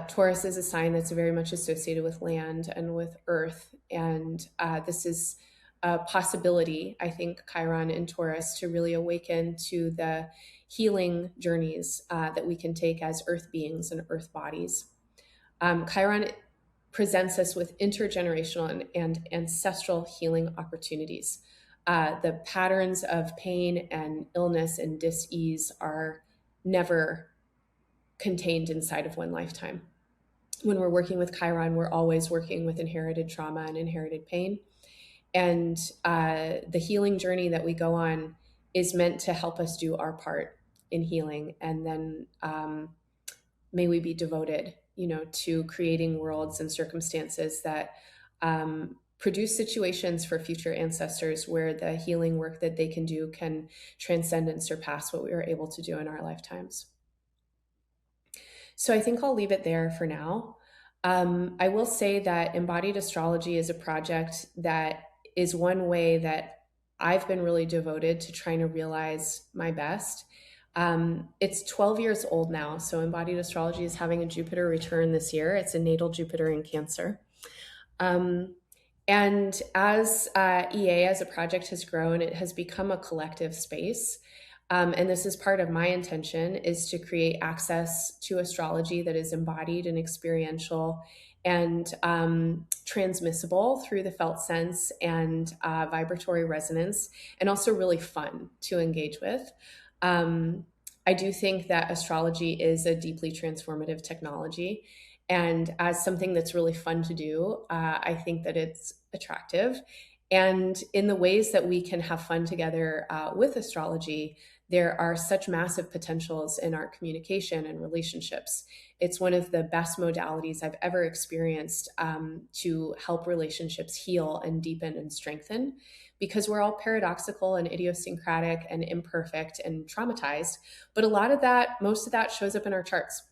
Taurus is a sign that's very much associated with land and with earth. And this is a possibility, I think, Chiron in Taurus, to really awaken to the healing journeys that we can take as earth beings and earth bodies. Chiron presents us with intergenerational and ancestral healing opportunities. The patterns of pain and illness and dis-ease are never contained inside of one lifetime. When we're working with Chiron, we're always working with inherited trauma and inherited pain. And the healing journey that we go on is meant to help us do our part in healing. And then may we be devoted, to creating worlds and circumstances that produce situations for future ancestors where the healing work that they can do can transcend and surpass what we were able to do in our lifetimes. So I think I'll leave it there for now. I will say that Embodied Astrology is a project that is one way that I've been really devoted to trying to realize my best. It's 12 years old now, so Embodied Astrology is having a Jupiter return this year. It's a natal Jupiter in Cancer. And as EA, as a project has grown, it has become a collective space. And this is part of my intention, is to create access to astrology that is embodied and experiential and transmissible through the felt sense and vibratory resonance, and also really fun to engage with. I do think that astrology is a deeply transformative technology. And as something that's really fun to do, I think that it's attractive. And in the ways that we can have fun together with astrology, there are such massive potentials in our communication and relationships. It's one of the best modalities I've ever experienced to help relationships heal and deepen and strengthen, because we're all paradoxical and idiosyncratic and imperfect and traumatized. But a lot of that, most of that shows up in our charts.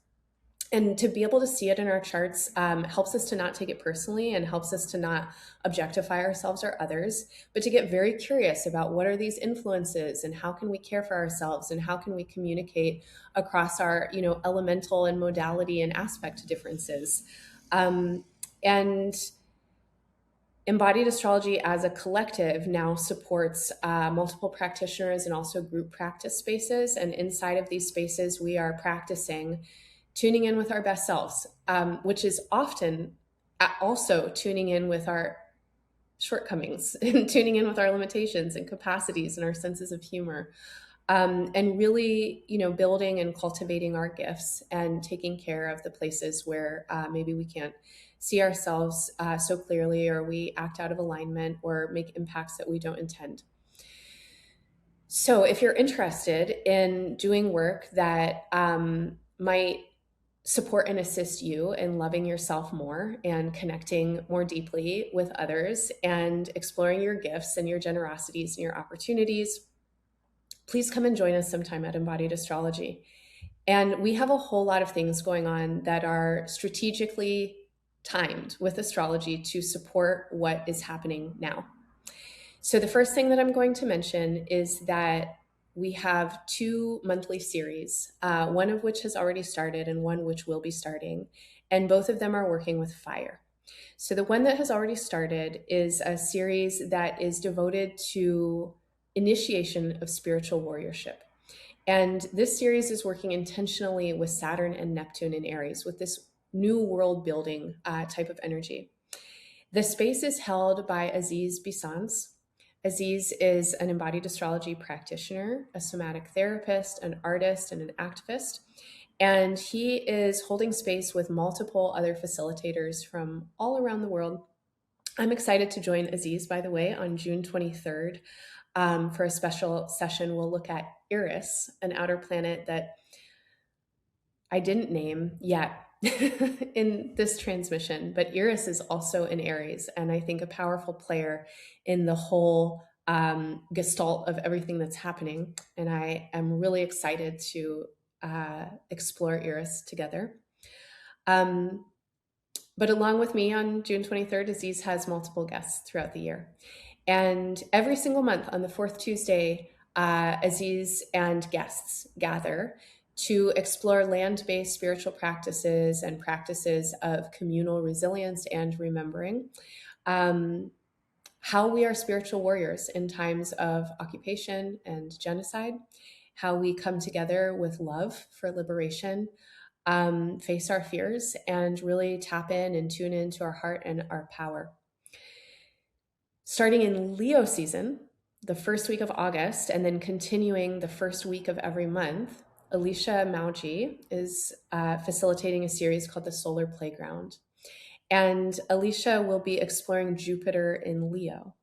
And to be able to see it in our charts helps us to not take it personally and helps us to not objectify ourselves or others, but to get very curious about what are these influences and how can we care for ourselves and how can we communicate across our, elemental and modality and aspect differences. And Embodied Astrology as a collective now supports multiple practitioners and also group practice spaces. And inside of these spaces, we are practicing tuning in with our best selves, which is often also tuning in with our shortcomings and tuning in with our limitations and capacities and our senses of humor. And really, building and cultivating our gifts and taking care of the places where maybe we can't see ourselves so clearly, or we act out of alignment or make impacts that we don't intend. So if you're interested in doing work that might support and assist you in loving yourself more and connecting more deeply with others and exploring your gifts and your generosities and your opportunities, please come and join us sometime at Embodied Astrology. And we have a whole lot of things going on that are strategically timed with astrology to support what is happening now. So the first thing that I'm going to mention is that we have 2 monthly series, one of which has already started and one which will be starting, and both of them are working with fire. So the one that has already started is a series that is devoted to initiation of spiritual warriorship. And this series is working intentionally with Saturn and Neptune in Aries, with this new world building type of energy. The space is held by Aziz Bisans. Aziz is an embodied astrology practitioner, a somatic therapist, an artist, and an activist. And he is holding space with multiple other facilitators from all around the world. I'm excited to join Aziz, by the way, on June 23rd for a special session. We'll look at Eris, an outer planet that I didn't name yet in this transmission, but Eris is also in Aries, and I think a powerful player in the whole gestalt of everything that's happening. And I am really excited to explore Eris together. But along with me on June 23rd, Aziz has multiple guests throughout the year. And every single month on the 4th Tuesday, Aziz and guests gather to explore land-based spiritual practices and practices of communal resilience and remembering how we are spiritual warriors in times of occupation and genocide, how we come together with love for liberation, face our fears, and really tap in and tune into our heart and our power. Starting in Leo season, the first week of August, and then continuing the first week of every month, Alicia Mauji is facilitating a series called The Solar Playground. And Alicia will be exploring Jupiter in Leo.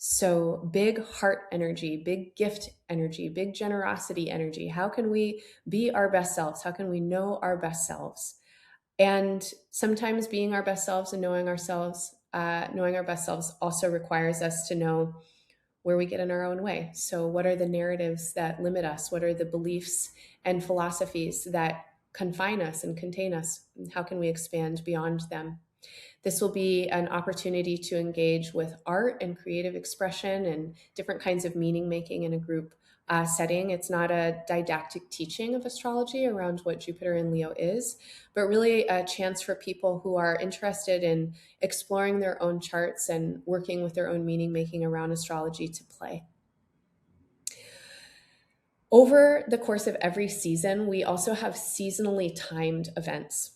So, big heart energy, big gift energy, big generosity energy. How can we be our best selves? How can we know our best selves? And sometimes being our best selves and knowing our best selves also requires us to know where we get in our own way. So, what are the narratives that limit us? What are the beliefs and philosophies that confine us and contain us? And how can we expand beyond them? This will be an opportunity to engage with art and creative expression and different kinds of meaning making in a group setting. It's not a didactic teaching of astrology around what Jupiter in Leo is, but really a chance for people who are interested in exploring their own charts and working with their own meaning making around astrology to play. Over the course of every season, we also have seasonally timed events.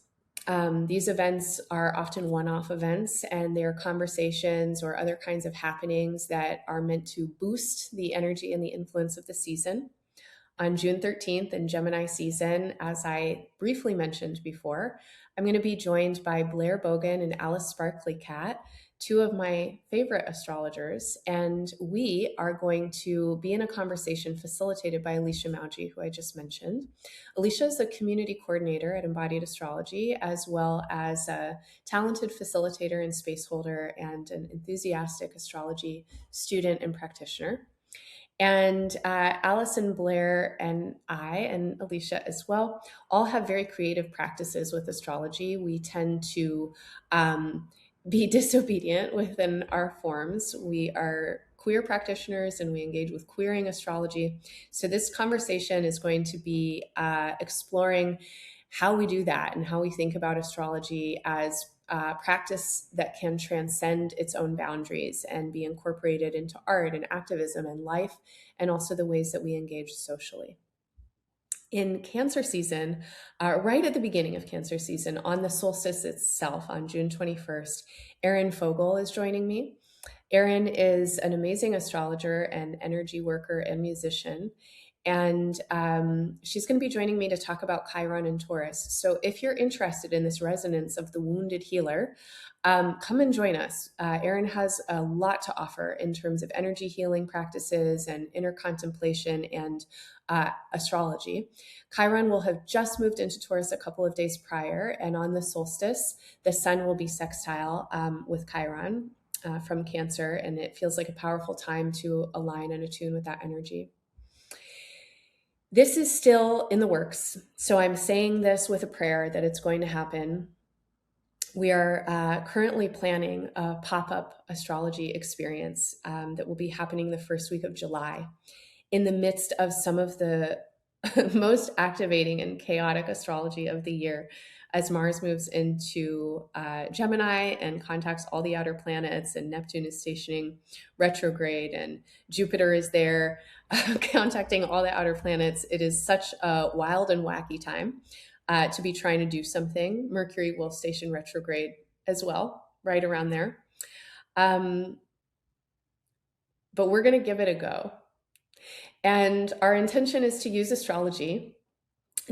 These events are often one off events, and they're conversations or other kinds of happenings that are meant to boost the energy and the influence of the season. On June 13th in Gemini season, as I briefly mentioned before, I'm going to be joined by Blair Bogan and Alice Sparkley Cat, two of my favorite astrologers, and we are going to be in a conversation facilitated by Alicia Mauji, who I just mentioned. Alicia is a community coordinator at Embodied Astrology, as well as a talented facilitator and space holder and an enthusiastic astrology student and practitioner. And Allison, Blair, and I, and Alicia as well, all have very creative practices with astrology. We tend to be disobedient within our forms. We are queer practitioners and we engage with queering astrology. So, this conversation is going to be exploring how we do that and how we think about astrology as practice that can transcend its own boundaries and be incorporated into art and activism and life, and also the ways that we engage socially. In Cancer season, right at the beginning of Cancer season, on the solstice itself, on June 21st, Erin Fogel is joining me. Erin is an amazing astrologer and energy worker and musician. And she's going to be joining me to talk about Chiron and Taurus. So if you're interested in this resonance of the wounded healer, come and join us. Erin has a lot to offer in terms of energy healing practices and inner contemplation and astrology. Chiron will have just moved into Taurus a couple of days prior, and on the solstice, the sun will be sextile with Chiron from Cancer, and it feels like a powerful time to align and attune with that energy. This is still in the works, so I'm saying this with a prayer that it's going to happen. We are currently planning a pop-up astrology experience that will be happening the first week of July in the midst of some of the most activating and chaotic astrology of the year, as Mars moves into Gemini and contacts all the outer planets, and Neptune is stationing retrograde, and Jupiter is there contacting all the outer planets. It is such a wild and wacky time to be trying to do something. Mercury will station retrograde as well, right around there. But we're going to give it a go. And our intention is to use astrology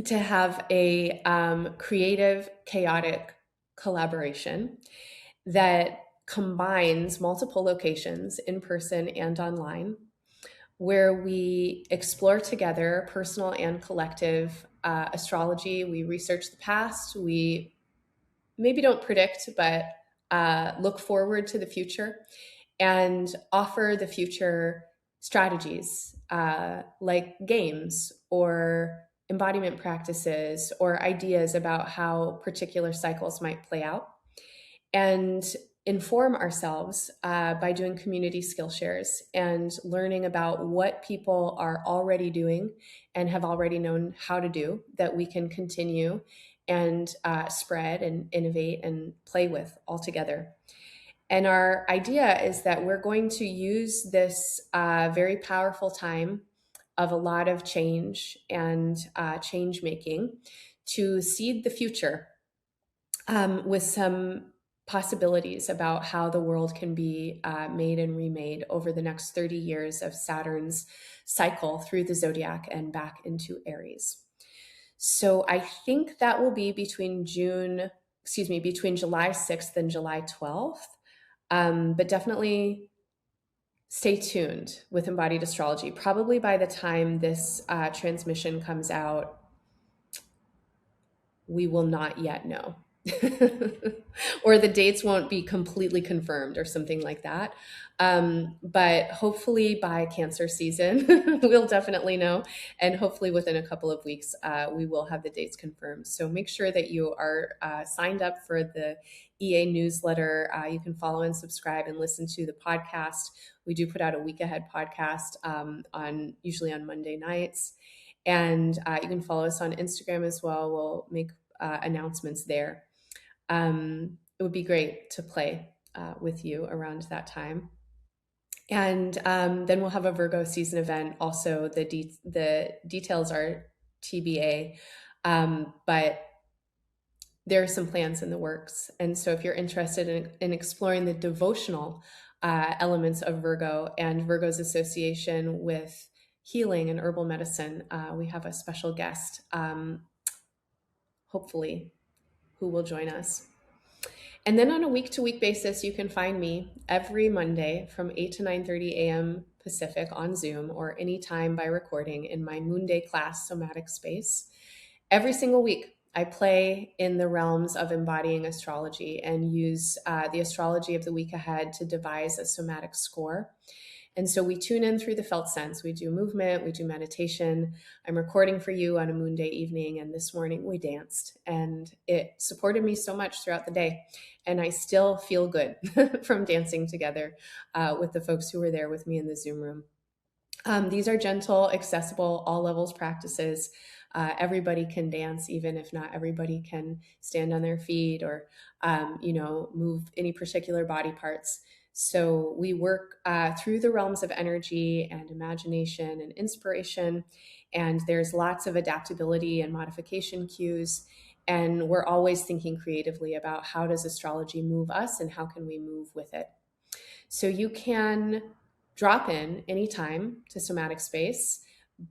to have a creative, chaotic collaboration that combines multiple locations in person and online, where we explore together personal and collective astrology. We research the past. We maybe don't predict, but look forward to the future and offer the future strategies like games or embodiment practices or ideas about how particular cycles might play out, and inform ourselves by doing community skill shares and learning about what people are already doing and have already known how to do that we can continue and spread and innovate and play with all together. And our idea is that we're going to use this very powerful time of a lot of change and change making to seed the future with some possibilities about how the world can be made and remade over the next 30 years of Saturn's cycle through the zodiac and back into Aries. So I think that will be between July 6th and July 12th. But definitely stay tuned with Embodied Astrology. Probably by the time this transmission comes out, we will not yet know. Or the dates won't be completely confirmed or something like that. But hopefully by Cancer season, we'll definitely know. And hopefully within a couple of weeks, we will have the dates confirmed. So make sure that you are signed up for the EA newsletter. You can follow and subscribe and listen to the podcast. We do put out a week ahead podcast usually on Monday nights. And you can follow us on Instagram as well. We'll make announcements there. It would be great to play with you around that time. And then we'll have a Virgo season event. Also, the details are TBA, but there are some plans in the works. And so if you're interested in exploring the devotional elements of Virgo and Virgo's association with healing and herbal medicine, we have a special guest, hopefully, who will join us. And then on a week-to-week basis, you can find me every Monday from 8 to 9:30 a.m. Pacific on Zoom or anytime by recording in my Moon Day class, Somatic Space. Every single week, I play in the realms of embodying astrology and use the astrology of the week ahead to devise a somatic score. And so we tune in through the felt sense. We do movement, we do meditation. I'm recording for you on a Moon Day evening, and this morning we danced, and it supported me so much throughout the day. And I still feel good from dancing together with the folks who were there with me in the Zoom room. These are gentle, accessible, all levels practices. Everybody can dance, even if not everybody can stand on their feet or, move any particular body parts. So we work through the realms of energy and imagination and inspiration, and there's lots of adaptability and modification cues. And we're always thinking creatively about how does astrology move us and how can we move with it. So you can drop in anytime to Somatic Space,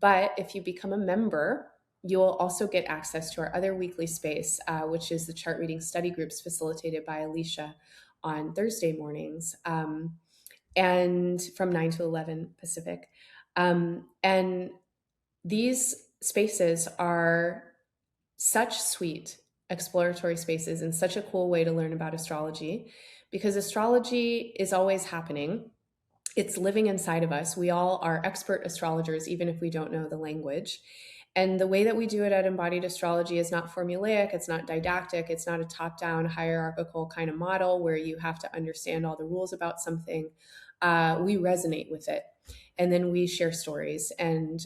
but if you become a member, you'll also get access to our other weekly space, which is the chart reading study groups facilitated by Alicia on Thursday mornings, and from 9 to 11 Pacific. And these spaces are such sweet exploratory spaces and such a cool way to learn about astrology, because astrology is always happening. It's living inside of us. We all are expert astrologers, even if we don't know the language. And the way that we do it at Embodied Astrology is not formulaic, it's not didactic, it's not a top-down hierarchical kind of model where you have to understand all the rules about something. We resonate with it. And then we share stories, and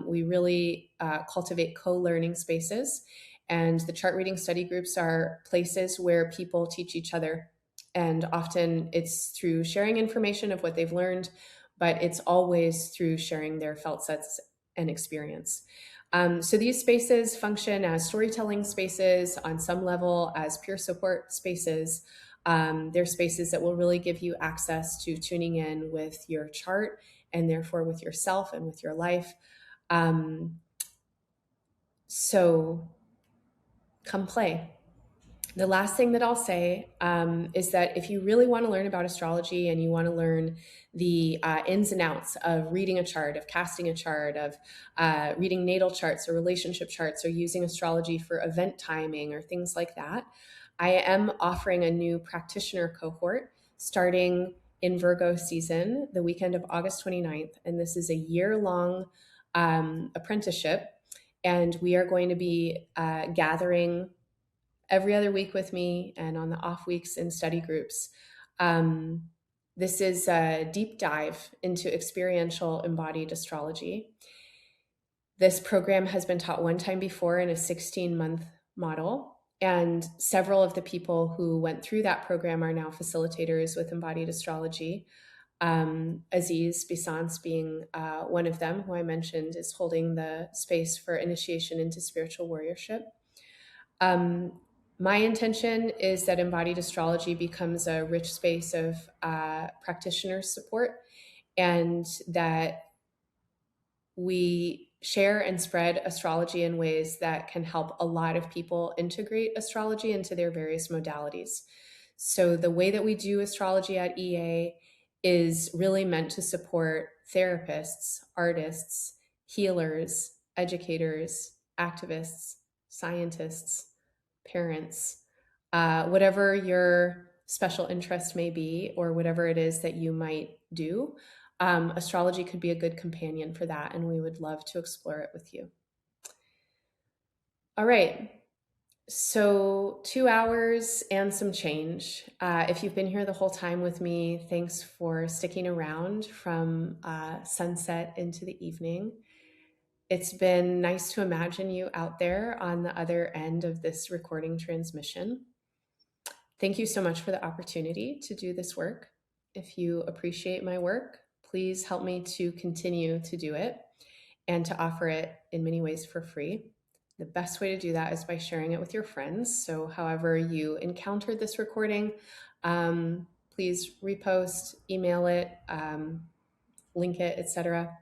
we really cultivate co-learning spaces. And the chart reading study groups are places where people teach each other. And often it's through sharing information of what they've learned, but it's always through sharing their felt sets and experience. So these spaces function as storytelling spaces, on some level as peer support spaces. They're spaces that will really give you access to tuning in with your chart and therefore with yourself and with your life. So come play. The last thing that I'll say is that if you really want to learn about astrology and you want to learn the ins and outs of reading a chart, of casting a chart, of reading natal charts or relationship charts, or using astrology for event timing or things like that, I am offering a new practitioner cohort starting in Virgo season, the weekend of August 29th. And this is a year-long apprenticeship. And we are going to be gathering every other week with me and on the off weeks in study groups. This is a deep dive into experiential embodied astrology. This program has been taught one time before in a 16-month model, and several of the people who went through that program are now facilitators with embodied astrology. Aziz Bisans being one of them, who I mentioned is holding the space for initiation into spiritual warriorship. My intention is that embodied astrology becomes a rich space of practitioner support, and that we share and spread astrology in ways that can help a lot of people integrate astrology into their various modalities. So the way that we do astrology at EA is really meant to support therapists, artists, healers, educators, activists, scientists, parents, whatever your special interest may be, or whatever it is that you might do. Astrology could be a good companion for that, and we would love to explore it with you. All right. So, 2 hours and some change. If you've been here the whole time with me, thanks for sticking around from sunset into the evening. It's been nice to imagine you out there on the other end of this recording transmission. Thank you so much for the opportunity to do this work. If you appreciate my work, please help me to continue to do it and to offer it in many ways for free. The best way to do that is by sharing it with your friends. So, however you encountered this recording, please repost, email it, link it, etc.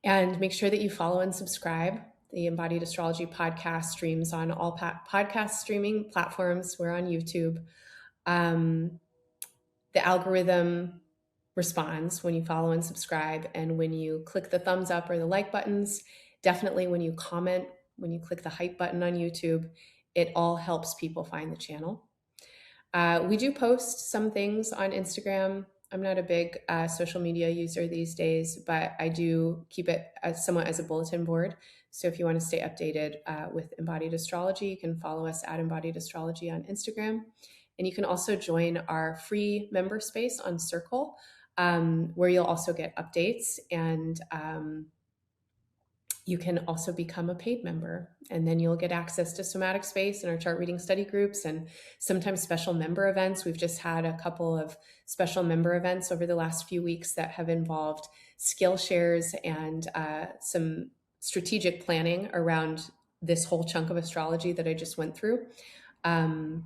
And make sure that you follow and subscribe. The Embodied Astrology podcast streams on all podcast streaming platforms. We're on YouTube. The algorithm responds when you follow and subscribe, and when you click the thumbs up or the like buttons. Definitely when you comment, when you click the hype button on YouTube, it all helps people find the channel. We do post some things on Instagram. I'm not a big social media user these days, but I do keep it somewhat as a bulletin board. So if you want to stay updated with Embodied Astrology, you can follow us at Embodied Astrology on Instagram. And you can also join our free member space on Circle, where you'll also get updates, and you can also become a paid member, and then you'll get access to somatic space and our chart reading study groups and sometimes special member events. We've just had a couple of special member events over the last few weeks that have involved skill shares and some strategic planning around this whole chunk of astrology that I just went through. And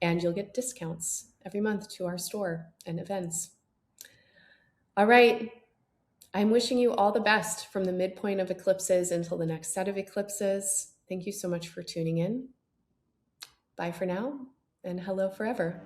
you'll get discounts every month to our store and events. All right. I'm wishing you all the best from the midpoint of eclipses until the next set of eclipses. Thank you so much for tuning in. Bye for now, and hello forever.